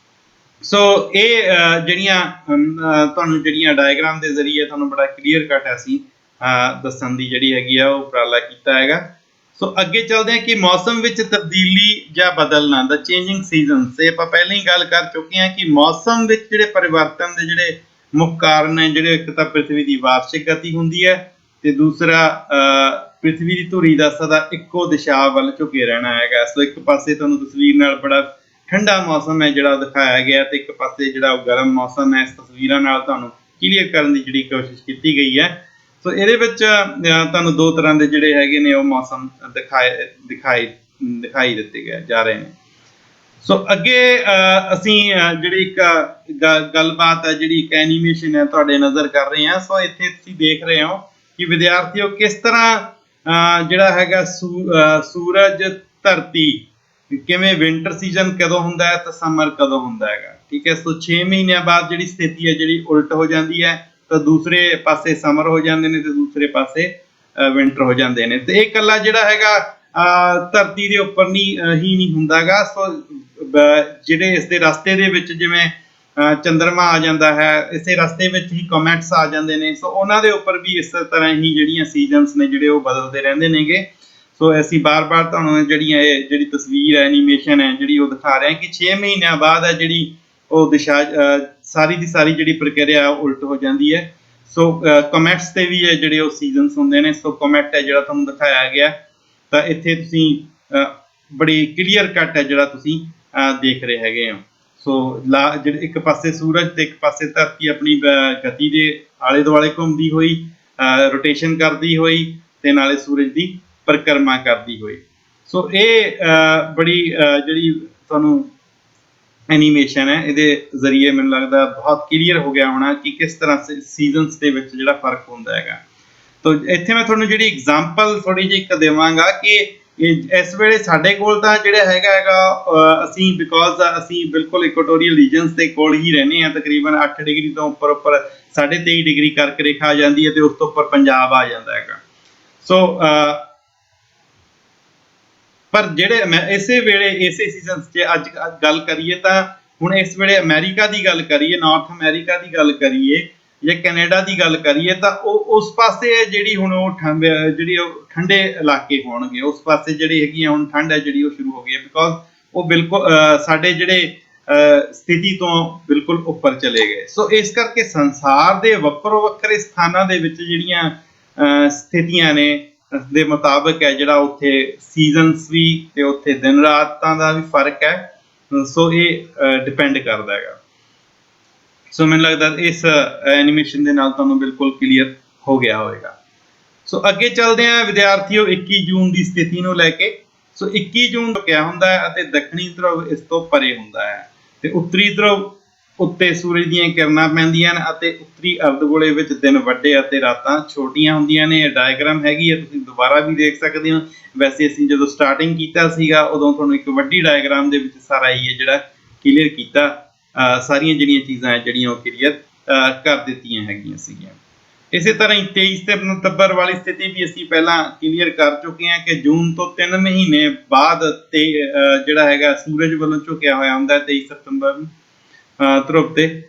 ਸੋ ਇਹ ਜਿਹੜੀਆਂ ਤੁਹਾਨੂੰ ਜਿਹੜੀਆਂ ਡਾਇਗਰਾਮ ਦੇ ਜ਼ਰੀਏ ਤੁਹਾਨੂੰ ਬੜਾ ਕਲੀਅਰ ਕੱਟ ਅਸੀਂ ਦੱਸਣ ਦੀ ਜਿਹੜੀ ਹੈਗੀ ਆ ਉਹ ਉਪਰਾਲਾ ਕੀਤਾ ਹੈਗਾ। ਸੋ ਅੱਗੇ ਚੱਲਦੇ ਹਾਂ ਕਿ ਮੌਸਮ ਵਿੱਚ ਤਬਦੀਲੀ ਜਾਂ ਬਦਲਣਾ, ਦਾ ਚੇਂਜਿੰਗ ਸੀਜ਼ਨਸ। ਇਹ ਆਪਾਂ ਪਹਿਲਾਂ ਹੀ ਗੱਲ ਕਰ ਚੁੱਕੇ ਹਾਂ ਕਿ ਮੌਸਮ ਵਿੱਚ ਜਿਹੜੇ ਪਰਿਵਰਤਨ ਦੇ ਜਿਹੜੇ ਮੁੱਖ ਕਾਰਨ ਹੈ, ਜਿਹੜੇ ਇੱਕ ਤਾਂ ਪ੍ਰਿਥਵੀ ਦੀ ਵਾਰਸ਼ਿਕ ਗਤੀ ਹੁੰਦੀ ਹੈ, ਤੇ ਦੂਸਰਾ ਪ੍ਰਿਥਵੀ ਦੀ ਧੁਰੀ ਦਾ ਸਦਾ ਇੱਕੋ ਦਿਸ਼ਾ ਵੱਲ ਝੁਕੇ ਰਹਿਣਾ ਹੈਗਾ। ਸੋ ਇੱਕ ਪਾਸੇ ਤੁਹਾਨੂੰ ਤਸਵੀਰ ਨਾਲ ਬੜਾ ਠੰਡਾ ਮੌਸਮ ਹੈ ਜਿਹੜਾ ਦਿਖਾਇਆ ਗਿਆ, ਤੇ ਇੱਕ ਪਾਸੇ ਜਿਹੜਾ ਉਹ ਗਰਮ ਮੌਸਮ ਹੈ ਇਸ ਤਸਵੀਰਾਂ ਨਾਲ ਤੁਹਾਨੂੰ ਕਲੀਅਰ ਕਰਨ ਦੀ ਜਿਹੜੀ ਕੋਸ਼ਿਸ਼ ਕੀਤੀ ਗਈ ਹੈ। ਸੋ ਇਹਦੇ ਵਿੱਚ ਤੁਹਾਨੂੰ ਦੋ ਤਰ੍ਹਾਂ ਦੇ ਜਿਹੜੇ ਹੈਗੇ ਨੇ ਉਹ ਮੌਸਮ ਦਿਖਾਈ ਦਿੱਤੇ ਗਏ ਜਾ ਰਹੇ ਨੇ। ਸੋ ਅੱਗੇ ਅਸੀਂ ਜਿਹੜੀ ਇੱਕ ਗੱਲਬਾਤ ਹੈ, ਜਿਹੜੀ ਇੱਕ ਐਨੀਮੇਸ਼ਨ ਹੈ ਤੁਹਾਡੇ ਨਜ਼ਰ ਕਰ ਰਹੇ ਹਾਂ। ਸੋ ਇੱਥੇ ਤੁਸੀਂ ਦੇਖ ਰਹੇ ਹੋ ਕਿ ਵਿਦਿਆਰਥੀਓ ਕਿਸ ਤਰ੍ਹਾਂ ਜਿਹੜਾ ਹੈਗਾ ਸੂਰਜ, ਧਰਤੀ, ਕਿਵੇਂ ਵਿੰਟਰ ਸੀਜ਼ਨ ਕਦੋਂ ਹੁੰਦਾ ਹੈ ਤੇ ਸਮਰ ਕਦੋਂ ਹੁੰਦਾ ਹੈਗਾ, ਠੀਕ ਹੈ। ਸੋ 6 ਮਹੀਨਿਆਂ ਬਾਅਦ ਜਿਹੜੀ ਸਥਿਤੀ ਹੈ ਜਿਹੜੀ ਉਲਟ ਹੋ ਜਾਂਦੀ ਹੈ, ਤਾਂ ਦੂਸਰੇ ਪਾਸੇ ਸਮਰ ਹੋ ਜਾਂਦੇ ਨੇ ਤੇ ਦੂਸਰੇ ਪਾਸੇ ਵਿੰਟਰ ਹੋ ਜਾਂਦੇ ਨੇ। ਤੇ ਇਹ ਇਕੱਲਾ ਜਿਹੜਾ ਹੈਗਾ ਧਰਤੀ ਦੇ ਉੱਪਰ ਨਹੀਂ ਹੁੰਦਾ ਹੈਗਾ। ਸੋ ਜਿਹੜੇ ਇਸ ਦੇ ਰਸਤੇ ਦੇ ਵਿੱਚ ਜਿਵੇਂ ਚੰਦਰਮਾ ਆ ਜਾਂਦਾ ਹੈ, ਇਸੇ ਰਸਤੇ ਵਿੱਚ ਹੀ ਕੋਮੈਟਸ ਆ ਜਾਂਦੇ ਨੇ। ਸੋ ਉਹਨਾਂ ਦੇ ਉੱਪਰ ਵੀ ਇਸ ਤਰ੍ਹਾਂ ਹੀ ਜਿਹੜੀਆਂ ਸੀਜ਼ਨਸ ਨੇ ਜਿਹੜੇ ਉਹ ਬਦਲਦੇ ਰਹਿੰਦੇ ਨੇਗੇ। ਸੋ ਅਸੀਂ ਬਾਰ-ਬਾਰ ਤੁਹਾਨੂੰ ਜਿਹੜੀ ਤਸਵੀਰ ਹੈ, ਐਨੀਮੇਸ਼ਨ ਹੈ ਜਿਹੜੀ ਉਹ ਦਿਖਾ ਰਹੇ ਹਾਂ ਕਿ 6 ਮਹੀਨਿਆਂ ਬਾਅਦ ਹੈ ਜਿਹੜੀ ਉਹ ਦਿਸ਼ਾ ਸਾਰੀ ਦੀ ਸਾਰੀ ਜਿਹੜੀ ਪ੍ਰਕਿਰਿਆ ਉਲਟ ਹੋ ਜਾਂਦੀ ਹੈ। ਸੋ ਕੋਮੈਟਸ ਤੇ ਵੀ ਹੈ ਜਿਹੜੇ ਉਹ ਸੀਜ਼ਨਸ ਹੁੰਦੇ ਨੇ। ਸੋ ਕੋਮੈਟ ਹੈ ਜਿਹੜਾ ਤੁਹਾਨੂੰ ਦਿਖਾਇਆ ਗਿਆ, ਤਾਂ ਇੱਥੇ ਤੁਸੀਂ ਬੜੀ ਕਲੀਅਰ ਕੱਟ ਹੈ ਜਿਹੜਾ ਤੁਸੀਂ ਦੇਖ ਰਹੇ ਹੈਗੇ ਹੋ। ਸੋ ਜਿਹੜੇ ਇੱਕ ਪਾਸੇ ਸੂਰਜ ਤੇ ਇੱਕ ਪਾਸੇ ਧਰਤੀ ਆਪਣੀ ਗਤੀ ਦੇ ਆਲੇ ਦੁਆਲੇ ਘੁੰਮਦੀ ਹੋਈ, ਰੋਟੇਸ਼ਨ ਕਰਦੀ ਹੋਈ, ਤੇ ਨਾਲੇ ਸੂਰਜ ਦੀ ਪਰਿਕਰਮਾ ਕਰਦੀ ਹੋਈ। ਸੋ ਇਹ ਬੜੀ ਜਿਹੜੀ ਤੁਹਾਨੂੰ ਐਨੀਮੇਸ਼ਨ ਹੈ ਇਹਦੇ ਜ਼ਰੀਏ ਮੈਨੂੰ ਲੱਗਦਾ ਬਹੁਤ ਕਲੀਅਰ ਹੋ ਗਿਆ ਹੋਣਾ ਕਿ ਕਿਸ ਤਰ੍ਹਾਂ ਸੀਜ਼ਨਸ ਦੇ ਵਿੱਚ ਜਿਹੜਾ ਫਰਕ ਹੁੰਦਾ ਹੈਗਾ। ਤੋ ਇੱਥੇ ਮੈਂ ਤੁਹਾਨੂੰ ਜਿਹੜੀ ਐਗਜ਼ਾਮਪਲ ਥੋੜੀ ਜਿਹੀ ਇੱਕ ਦੇਵਾਂਗਾ ਕਿ ਇਸ ਵੇਲੇ ਸਾਡੇ ਕੋਲ ਤਾਂ ਜਿਹੜਾ ਹੈਗਾ ਅਸੀਂ ਬਿਕੋਜ਼ ਅਸੀਂ ਬਿਲਕੁਲ ਇਕੁਆਟੋਰੀਅਲ ਰੀਜਨਸ ਦੇ ਕੋਲ ਹੀ ਰਹਿੰਦੇ ਹਾਂ, ਤਕਰੀਬਨ 8 ਡਿਗਰੀ ਤੋਂ ਉੱਪਰ 23.5 ਡਿਗਰੀ ਕਰਕ ਰੇਖਾ ਆ ਜਾਂਦੀ ਹੈ, ਤੇ ਉਸ ਤੋਂ ਉੱਪਰ ਪੰਜਾਬ ਆ ਜਾਂਦਾ ਹੈਗਾ। ਸੋ ਪਰ ਜਿਹੜੇ ਇਸੇ ਵੇਲੇ ਇਸੇ ਸੀਜ਼ਨਸ 'ਚ ਅੱਜ ਗੱਲ ਕਰੀਏ ਤਾਂ ਹੁਣ ਇਸ ਵੇਲੇ ਅਮਰੀਕਾ ਦੀ ਗੱਲ ਕਰੀਏ, ਨਾਰਥ ਅਮਰੀਕਾ ਦੀ ਗੱਲ ਕਰੀਏ ਜਾਂ ਕੈਨੇਡਾ ਦੀ ਗੱਲ ਕਰੀਏ, ਤਾਂ ਉਹ ਉਸ ਪਾਸੇ ਜਿਹੜੀ ਹੁਣ ਉਹ ਜਿਹੜੀ ਉਹ ਠੰਡੇ ਇਲਾਕੇ ਹੋਣਗੇ, ਉਸ ਪਾਸੇ ਜਿਹੜੀ ਹੈਗੀ ਹੁਣ ਠੰਡ ਹੈ ਜਿਹੜੀ ਉਹ ਸ਼ੁਰੂ ਹੋ ਗਈ ਹੈ, ਬਿਕੋਜ਼ ਉਹ ਬਿਲਕੁਲ ਸਾਡੇ ਜਿਹੜੇ ਸਥਿਤੀ ਤੋਂ ਬਿਲਕੁਲ ਉੱਪਰ ਚਲੇ ਗਏ। ਸੋ ਇਸ ਕਰਕੇ ਸੰਸਾਰ ਦੇ ਵੱਖੋ ਵੱਖਰੇ ਸਥਾਨਾਂ ਦੇ ਵਿੱਚ ਜਿਹੜੀਆਂ ਸਥਿਤੀਆਂ ਨੇ ਦੇ ਮੁਤਾਬਕ ਹੈ ਜਿਹੜਾ ਉੱਥੇ ਸੀਜ਼ਨਸ ਵੀ ਤੇ ਉੱਥੇ ਦਿਨ ਰਾਤਾਂ ਦਾ ਵੀ ਫਰਕ ਹੈ। ਸੋ ਇਹ ਡਿਪੈਂਡ ਕਰਦਾ ਹੈਗਾ। ਸੋ ਮੈਨੂੰ ਲੱਗਦਾ ਇਸ ਐਨੀਮੇਸ਼ਨ ਦੇ ਨਾਲ ਤੁਹਾਨੂੰ ਬਿਲਕੁਲ ਕਲੀਅਰ ਹੋ ਗਿਆ ਹੋਵੇਗਾ। ਸੋ ਅੱਗੇ ਚੱਲਦੇ ਹਾਂ ਵਿਦਿਆਰਥੀਓ 21 ਜੂਨ ਦੀ ਸਥਿਤੀ ਨੂੰ ਲੈ ਕੇ। ਸੋ 21 ਜੂਨ ਕਿਆ ਹੁੰਦਾ ਹੈ ਅਤੇ ਦੱਖਣੀ ਧਰੁਵ ਇਸ ਤੋਂ ਪਰੇ ਹੁੰਦਾ ਹੈ, ਤੇ ਉੱਤਰੀ ਧਰੁਵ ਉੱਤੇ ਸੂਰਜ ਦੀਆਂ ਕਿਰਨਾਂ ਪੈਂਦੀਆਂ ਨੇ ਅਤੇ ਉੱਤਰੀ ਅਰਧਗੋਲੇ ਵਿੱਚ ਦਿਨ ਵੱਡੇ ਅਤੇ ਰਾਤਾਂ ਛੋਟੀਆਂ ਹੁੰਦੀਆਂ ਨੇ। ਇਹ ਡਾਇਗਰਾਮ ਹੈਗੀ ਹੈ, ਤੁਸੀਂ ਦੁਬਾਰਾ ਵੀ ਦੇਖ ਸਕਦੇ ਹੋ। ਵੈਸੇ ਅਸੀਂ ਜਦੋਂ ਸਟਾਰਟਿੰਗ ਕੀਤਾ ਸੀਗਾ ਉਦੋਂ ਤੁਹਾਨੂੰ ਇੱਕ ਵੱਡੀ ਡਾਇਗਰਾਮ ਦੇ ਵਿੱਚ ਸਾਰਾ ਹੀ ਜਿਹੜਾ ਕਲੀਅਰ ਕੀਤਾ, ਸਾਰੀਆਂ ਜਿਹੜੀਆਂ ਚੀਜ਼ਾਂ ਹੈ ਜਿਹੜੀਆਂ ਉਹ ਕਲੀਅਰ ਕਰ ਦਿੱਤੀਆਂ ਹੈਗੀਆਂ ਸੀਗੀਆਂ। ਇਸੇ ਤਰ੍ਹਾਂ ਹੀ 23 ਸਤੰਬਰ ਵਾਲੀ ਸਥਿਤੀ ਵੀ ਅਸੀਂ ਪਹਿਲਾਂ ਕਲੀਅਰ ਕਰ ਚੁੱਕੇ ਹਾਂ ਕਿ ਜੂਨ ਤੋਂ 3 ਮਹੀਨੇ ਬਾਅਦ ਤੇ ਜਿਹੜਾ ਹੈਗਾ ਸੂਰਜ ਵੱਲੋਂ ਝੁਕਿਆ ਹੋਇਆ ਹੁੰਦਾ 23 ਸਤੰਬਰ ਨੂੰ ਧਰੁਵ ਤੇ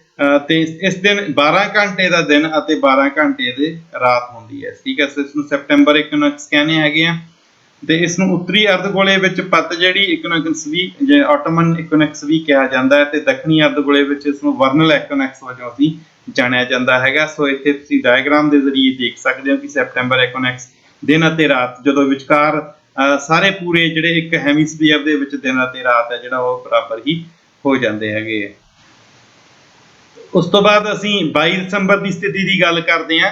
ਇਸ ਦਿਨ 12 ਘੰਟੇ ਦਾ ਦਿਨ ਅਤੇ 12 ਘੰਟੇ ਦੀ ਰਾਤ ਹੁੰਦੀ ਹੈ, ਠੀਕ ਹੈ। ਇਸ ਨੂੰ ਸੈਪਟੈਂਬਰ ਇਕਨੋਕਸ ਕਹਿੰਦੇ ਹੈਗੇ ਆ, ਤੇ ਇਸ ਨੂੰ ਉੱਤਰੀ ਅਰਧਗੋਲੇ ਵਿੱਚ ਪਤਝੜੀ ਇਕਨੋਕਸ ਵੀ ਜਾਂ ਆਟਮਨ ਇਕਨੋਕਸ ਵੀ ਕਿਹਾ ਜਾਂਦਾ ਹੈ, ਤੇ ਦੱਖਣੀ ਅਰਧਗੋਲੇ ਵਿੱਚ ਇਸ ਨੂੰ ਵਰਨਲ ਇਕਨੋਕਸ ਵਜੋਂ ਅਸੀਂ ਜਾਣਿਆ ਜਾਂਦਾ ਹੈਗਾ। ਸੋ ਇੱਥੇ ਤੁਸੀਂ ਡਾਇਗਰਾਮ ਦੇ ਜ਼ਰੀਏ ਦੇਖ ਸਕਦੇ ਹੋ ਕਿ ਸੈਪਟੈਂਬਰ ਇਕਨੋਕਸ ਦਿਨ ਅਤੇ ਰਾਤ ਜਦੋਂ ਵਿਚਕਾਰ ਸਾਰੇ ਪੂਰੇ ਜਿਹੜੇ ਇੱਕ ਹੈਮੀਸਫੀਅਰ ਦੇ ਵਿੱਚ ਦਿਨ ਅਤੇ ਰਾਤ ਹੈ ਜਿਹੜਾ ਉਹ ਬਰਾਬਰ ਹੀ ਹੋ ਜਾਂਦੇ ਹੈਗੇ। ਉਸ ਤੋਂ ਬਾਅਦ ਅਸੀਂ 22 ਦਸੰਬਰ ਦੀ ਸਥਿਤੀ ਦੀ ਗੱਲ ਕਰਦੇ ਹਾਂ।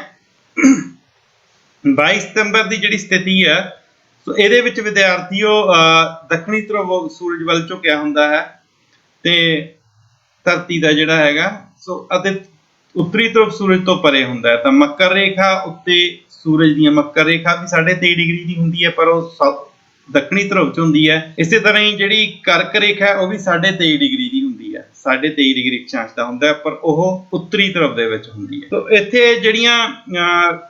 22 ਸਤੰਬਰ ਦੀ ਜਿਹੜੀ ਸਥਿਤੀ ਹੈ, ਸੋ ਇਹਦੇ ਵਿੱਚ ਵਿਦਿਆਰਥੀਓ ਦੱਖਣੀ ਧਰੁਵ ਸੂਰਜ ਵੱਲ ਝੁਕਿਆ ਹੁੰਦਾ ਹੈ ਤੇ ਧਰਤੀ ਦਾ ਜਿਹੜਾ ਹੈਗਾ ਸੋ ਅਤੇ ਉੱਤਰੀ ਧਰੁਵ ਸੂਰਜ ਤੋਂ ਪਰੇ ਹੁੰਦਾ ਹੈ। ਤਾਂ ਮੱਕਰ ਰੇਖਾ ਉੱਤੇ ਸੂਰਜ ਦੀਆਂ ਮੱਕਰ ਰੇਖਾ ਵੀ 23.5 ਡਿਗਰੀ ਦੀ ਹੁੰਦੀ ਹੈ, ਪਰ ਉਹ ਦੱਖਣੀ ਧਰੁਵ 'ਚ ਹੁੰਦੀ ਹੈ। ਇਸੇ ਤਰ੍ਹਾਂ ਹੀ ਜਿਹੜੀ ਕਰਕ ਰੇਖਾ ਉਹ ਵੀ 23.5 ਡਿਗਰੀ ਦੀ ਹੁੰਦੀ ਹੈ। 23.5 ਡਿਗਰੀ ਅਕਸ਼ਾਂਸ਼ ਦਾ ਹੁੰਦਾ ਹੈ, ਪਰ ਉਹ ਉੱਤਰੀ ਧਰੁਵ ਦੇ ਵਿੱਚ ਹੁੰਦੀ ਹੈ। ਸੋ ਇੱਥੇ ਜਿਹੜੀਆਂ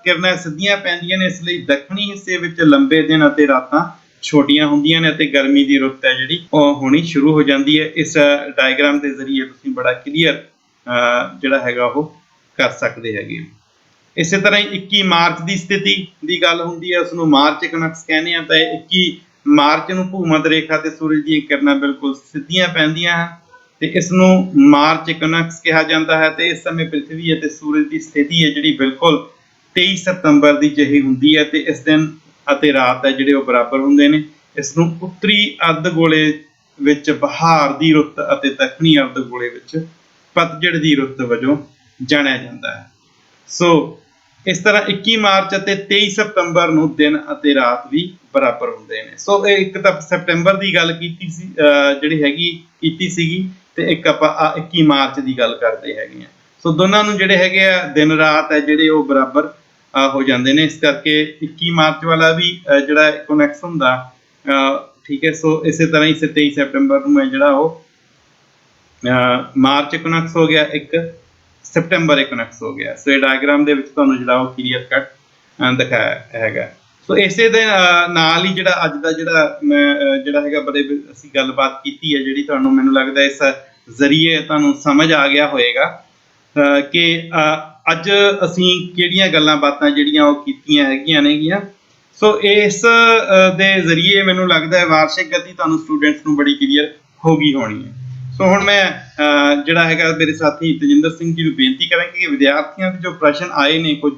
ਕਿਰਨਾਂ ਸਿੱਧੀਆਂ ਪੈਂਦੀਆਂ ਨੇ, ਇਸ ਲਈ ਦੱਖਣੀ ਹਿੱਸੇ ਵਿੱਚ ਲੰਬੇ ਦਿਨ ਅਤੇ ਰਾਤਾਂ ਛੋਟੀਆਂ ਹੁੰਦੀਆਂ ਨੇ ਅਤੇ ਗਰਮੀ ਦੀ ਰੁੱਤ ਹੈ ਜਿਹੜੀ ਉਹ ਹੋਣੀ ਸ਼ੁਰੂ ਹੋ ਜਾਂਦੀ ਹੈ। ਇਸ ਡਾਇਗਰਾਮ ਦੇ ਜ਼ਰੀਏ ਤੁਸੀਂ ਬੜਾ ਕਲੀਅਰ ਜਿਹੜਾ ਹੈਗਾ ਉਹ ਕਰ ਸਕਦੇ ਹੈਗੇ। ਇਸੇ ਤਰ੍ਹਾਂ ਹੀ 21 ਮਾਰਚ ਦੀ ਸਥਿਤੀ ਦੀ ਗੱਲ ਹੁੰਦੀ ਹੈ, ਉਸ ਨੂੰ ਮਾਰਚ ਇਕਨੋਕਸ ਕਹਿੰਦੇ ਆ। ਤਾਂ 21 ਮਾਰਚ ਨੂੰ ਭੂ-ਮੱਧ ਰੇਖਾ ਤੇ ਸੂਰਜ ਦੀਆਂ ਕਿਰਨਾਂ ਬਿਲਕੁਲ ਸਿੱਧੀਆਂ ਪੈਂਦੀਆਂ ਹਨ ਤੇ ਇਸ ਨੂੰ ਮਾਰਚ ਇਕਨੋਕਸ ਕਿਹਾ ਜਾਂਦਾ ਹੈ। ਤੇ ਇਸ ਸਮੇਂ ਪ੍ਰਿਥਵੀ ਅਤੇ ਸੂਰਜ ਦੀ ਸਥਿਤੀ ਹੈ ਜਿਹੜੀ ਬਿਲਕੁਲ 23 ਸਤੰਬਰ ਦੀ ਜਿਹੀ ਹੁੰਦੀ ਹੈ ਤੇ ਇਸ ਦਿਨ ਅਤੇ ਰਾਤ ਹੈ ਜਿਹੜੇ ਉਹ ਬਰਾਬਰ ਹੁੰਦੇ ਨੇ। ਇਸ ਨੂੰ ਉੱਤਰੀ ਅਰਧ ਗੋਲੇ ਵਿੱਚ ਬਹਾਰ ਦੀ ਰੁੱਤ ਅਤੇ ਦੱਖਣੀ ਅਰਧ ਗੋਲੇ ਵਿੱਚ ਪਤਝੜ ਦੀ ਰੁੱਤ ਵਜੋਂ ਜਾਣਿਆ ਜਾਂਦਾ ਹੈ। ਸੋ ਇਸ ਤਰ੍ਹਾਂ 21 ਮਾਰਚ ਅਤੇ 23 ਸਤੰਬਰ ਨੂੰ ਦਿਨ ਅਤੇ ਰਾਤ ਵੀ ਬਰਾਬਰ ਹੁੰਦੇ ਨੇ। ਸੋ ਇਹ ਇੱਕ ਤਾਂ ਸੈਪਟੈਂਬਰ ਦੀ ਗੱਲ ਕੀਤੀ ਸੀ ਕੀਤੀ ਸੀਗੀ ਤੇ ਇੱਕ ਆਪਾਂ 21 ਮਾਰਚ ਦੀ ਗੱਲ ਕਰਦੇ ਹੈਗੇ ਆ। ਸੋ ਦੋਨਾਂ ਨੂੰ ਜਿਹੜੇ ਹੈਗੇ ਆ ਦਿਨ ਰਾਤ ਹੈ ਜਿਹੜੇ ਉਹ ਬਰਾਬਰ ਹੋ ਜਾਂਦੇ ਨੇ। ਇਸ ਕਰਕੇ 21 ਮਾਰਚ ਵਾਲਾ ਵੀ ਜਿਹੜਾ ਇਕਨੋਕਸ ਹੁੰਦਾ, ਠੀਕ ਹੈ। ਸੋ ਇਸੇ ਤਰ੍ਹਾਂ ਹੀ 23 ਸੈਪਟੈਂਬਰ ਨੂੰ ਹੈ ਜਿਹੜਾ ਉਹ ਮਾਰਚ ਇਕਨੋਕਸ ਹੋ ਗਿਆ, ਇੱਕ ਸੈਪਟੈਂਬਰ ਇਕਨੋਕਸ ਹੋ ਗਿਆ। ਸੋ ਇਹ ਡਾਇਗਰਾਮ ਦੇ ਵਿੱਚ ਤੁਹਾਨੂੰ ਜਿਹੜਾ ਉਹ ਕਲੀਅਰ ਕੱਟ ਦਿਖਾਇਆ ਹੈਗਾ। ਸੋ ਇਸੇ ਦੇ ਨਾਲ ਹੀ ਜਿਹੜਾ ਅੱਜ ਦਾ ਜਿਹੜਾ ਹੈਗਾ ਬੜੇ ਅਸੀਂ ਗੱਲਬਾਤ ਕੀਤੀ ਹੈ ਜਿਹੜੀ ਤੁਹਾਨੂੰ ਮੈਨੂੰ ਲੱਗਦਾ ਇਸ ਜ਼ਰੀਏ ਤੁਹਾਨੂੰ ਸਮਝ ਆ ਗਿਆ ਹੋਏਗਾ ਕਿ ਅੱਜ ਅਸੀਂ ਕਿਹੜੀਆਂ ਗੱਲਾਂ ਬਾਤਾਂ ਜਿਹੜੀਆਂ ਉਹ ਕੀਤੀਆਂ ਹੈਗੀਆਂ ਨੇਗੀਆਂ। ਸੋ ਇਸ ਦੇ ਜ਼ਰੀਏ ਮੈਨੂੰ ਲੱਗਦਾ ਹੈ ਵਾਰਸ਼ਿਕ ਗਤੀ ਤੁਹਾਨੂੰ ਸਟੂਡੈਂਟਸ ਨੂੰ ਬੜੀ ਕਲੀਅਰ ਹੋ ਗਈ ਹੋਣੀ ਹੈ। ਸੋ ਹੁਣ ਮੈਂ ਜਿਹੜਾ ਹੈਗਾ ਮੇਰੇ ਸਾਥੀ ਤਜਿੰਦਰ ਸਿੰਘ ਜੀ ਨੂੰ ਬੇਨਤੀ ਕਰਾਂਗੇ ਕਿ ਵਿਦਿਆਰਥੀਆਂ ਦੇ ਜੋ ਪ੍ਰਸ਼ਨ ਆਏ ਨੇ ਕੁਝ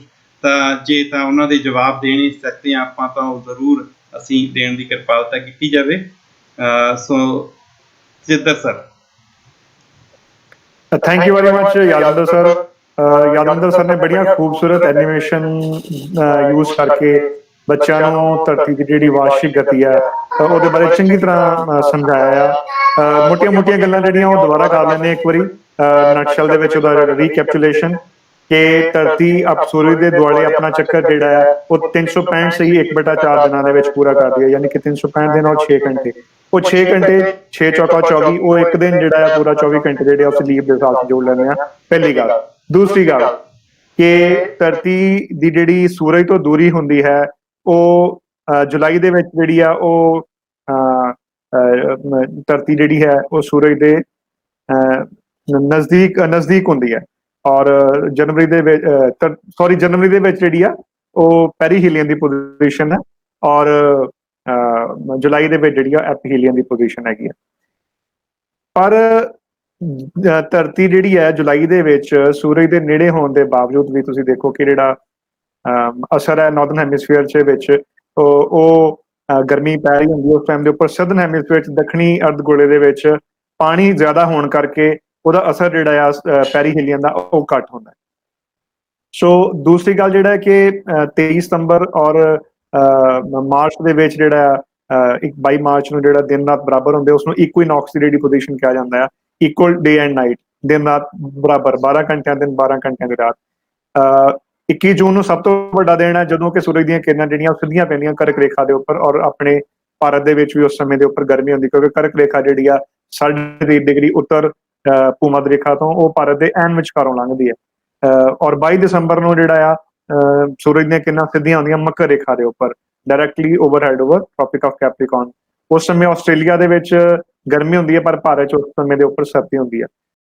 ਜੇ ਤਾਂ ਉਹਨਾਂ ਦੇ ਜਵਾਬ ਦੇ ਨਹੀਂ ਸਕਦੇ ਆਪਾਂ ਤਾਂ ਉਹ ਜ਼ਰੂਰ ਅਸੀਂ ਦੇਣ ਦੀ ਕਿਰਪਾਲਤਾ ਕੀਤੀ ਜਾਵੇ। So Tajinder sir. Thank you very much Yadvinder sir. Yadvinder sir ने बढ़िया खूबसूरत एनीमेशन यूज करके ਬੱਚਿਆਂ ਨੂੰ ਧਰਤੀ ਦੀ ਜਿਹੜੀ ਵਾਰਸ਼ਿਕ ਗਤੀ ਹੈ ਉਹਦੇ ਬਾਰੇ ਚੰਗੀ ਤਰ੍ਹਾਂ ਸਮਝਾਇਆ ਆ। ਮੋਟੀਆਂ ਗੱਲਾਂ ਜਿਹੜੀਆਂ ਉਹ ਦੁਬਾਰਾ ਕਰ ਲੈਂਦੇ ਇੱਕ ਵਾਰੀ ਨਟਸ਼ਲ ਦੇ ਵਿੱਚ ਉਹਦਾ ਰੀਕੈਪਚੁਲੇਸ਼ਨ ਕਿ ਧਰਤੀ ਸੂਰਜ ਦੇ ਦੁਆਲੇ ਆਪਣਾ ਚੱਕਰ ਜਿਹੜਾ ਹੈ ਉਹ 365 ਸਹੀ 1/4 ਦਿਨਾਂ ਦੇ ਵਿੱਚ ਪੂਰਾ ਕਰਦੀ ਹੈ। ਯਾਨੀ ਕਿ 365 ਦਿਨ ਔਰ 6 ਘੰਟੇ, ਉਹ 6 ਘੰਟੇ 6 ਚੌਕਾ 24, ਉਹ ਇੱਕ ਦਿਨ ਜਿਹੜਾ ਹੈ ਪੂਰਾ 24 ਘੰਟੇ ਜਿਹੜੇ ਉਸ ਲੀਪ ਦੇ ਹਿਸਾਬ ਨਾਲ ਜੋੜ ਲੈਂਦੇ ਆ। ਪਹਿਲੀ ਗੱਲ। ਦੂਸਰੀ ਗੱਲ ਕਿ ਧਰਤੀ ਦੀ ਜਿਹੜੀ ਸੂਰਜ ਤੋਂ ਦੂਰੀ ਹੁੰਦੀ ਹੈ ਉਹ ਜੁਲਾਈ ਦੇ ਵਿੱਚ ਜਿਹੜੀ ਆ ਉਹ ਧਰਤੀ ਜਿਹੜੀ ਹੈ ਉਹ ਸੂਰਜ ਦੇ ਨਜ਼ਦੀਕ ਹੁੰਦੀ ਹੈ ਔਰ ਜਨਵਰੀ ਦੇ ਵਿੱਚ ਜਿਹੜੀ ਆ ਉਹ ਪੈਰੀਹੀਲੀਅਨ ਦੀ ਪੋਜੀਸ਼ਨ ਹੈ ਔਰ ਜੁਲਾਈ ਦੇ ਵਿੱਚ ਜਿਹੜੀ ਆ ਐਪੀਹੀਲੀਅਨ ਦੀ ਪੋਜੀਸ਼ਨ ਹੈਗੀ ਆ। ਪਰ ਧਰਤੀ ਜਿਹੜੀ ਹੈ ਜੁਲਾਈ ਦੇ ਵਿੱਚ ਸੂਰਜ ਦੇ ਨੇੜੇ ਹੋਣ ਦੇ ਬਾਵਜੂਦ ਵੀ ਤੁਸੀਂ ਦੇਖੋ ਕਿ ਜਿਹੜਾ ਅਸਰ ਹੈ ਨਾਰਥਰਨ ਹੈਮੀਸਫੀਅਰ ਦੇ ਵਿੱਚ ਉਹ ਗਰਮੀ ਪੈ ਰਹੀ ਹੁੰਦੀ ਹੈ ਉਸ ਟਾਈਮ ਦੇ ਉੱਪਰ। ਸਦਰਨ ਹੈਮੀਸਫੀਅਰ ਚ ਦੱਖਣੀ ਅਰਧ ਗੋਲੇ ਦੇ ਵਿੱਚ ਪਾਣੀ ਜ਼ਿਆਦਾ ਹੋਣ ਕਰਕੇ ਉਹਦਾ ਅਸਰ ਜਿਹੜਾ ਆ ਪੈਰੀਹੀਲੀਅਨ ਦਾ ਉਹ ਘੱਟ ਹੁੰਦਾ ਹੈ। ਸੋ ਦੂਸਰੀ ਗੱਲ ਜਿਹੜਾ ਹੈ ਕਿ 23 ਸਤੰਬਰ ਔਰ ਮਾਰਚ ਦੇ ਵਿੱਚ ਜਿਹੜਾ 22 ਮਾਰਚ ਨੂੰ ਜਿਹੜਾ ਦਿਨ ਰਾਤ ਬਰਾਬਰ ਹੁੰਦੇ ਉਸਨੂੰ ਇਕੁਇਨੌਕਸ ਦੀ ਜਿਹੜੀ ਪੋਜੀਸ਼ਨ ਕਿਹਾ ਜਾਂਦਾ ਹੈ। ਇਕੁਅਲ ਡੇ ਐਂਡ ਨਾਈਟ, ਦਿਨ ਰਾਤ ਬਰਾਬਰ, 12 ਘੰਟਿਆਂ ਦਿਨ 12 ਘੰਟਿਆਂ ਦੀ ਰਾਤ। 21 ਜੂਨ ਨੂੰ ਸਭ ਤੋਂ ਵੱਡਾ ਦਿਨ ਹੈ ਜਦੋਂ ਕਿ ਸੂਰਜ ਦੀਆਂ ਕਿਰਨਾਂ ਜਿਹੜੀਆਂ ਸਿੱਧੀਆਂ ਪੈਂਦੀਆਂ ਕਰਕ ਰੇਖਾ ਦੇ ਉੱਪਰ ਔਰ ਆਪਣੇ ਭਾਰਤ ਦੇ ਵਿੱਚ ਵੀ ਉਸ ਸਮੇਂ ਦੇ ਉੱਪਰ ਗਰਮੀ ਹੁੰਦੀ ਕਿਉਂਕਿ ਕਰਕ ਰੇਖਾ ਜਿਹੜੀ ਆ 3.5 ਡਿਗਰੀ ਉੱਤਰ ਭੂ-ਮੱਧ ਰੇਖਾ ਤੋਂ ਉਹ ਭਾਰਤ ਦੇ ਐਨ ਵਿਚਕਾਰੋਂ ਲੰਘਦੀ ਹੈ। ਔਰ 22 ਦਸੰਬਰ ਨੂੰ ਜਿਹੜਾ ਆ ਸੂਰਜ ਦੀਆਂ ਕਿਰਨਾਂ ਸਿੱਧੀਆਂ ਹੁੰਦੀਆਂ ਮਕਰ ਰੇਖਾ ਦੇ ਉੱਪਰ directly overhead over tropic of Capricorn. ਉਸ ਸਮੇਂ ਆਸਟ੍ਰੇਲੀਆ ਦੇ ਵਿੱਚ ਗਰਮੀ ਹੁੰਦੀ ਹੈ ਪਰ ਭਾਰਤ 'ਚ ਉਸ ਸਮੇਂ ਦੇ ਉੱਪਰ ਸਰਦੀ ਹੁੰਦੀ ਹੈ।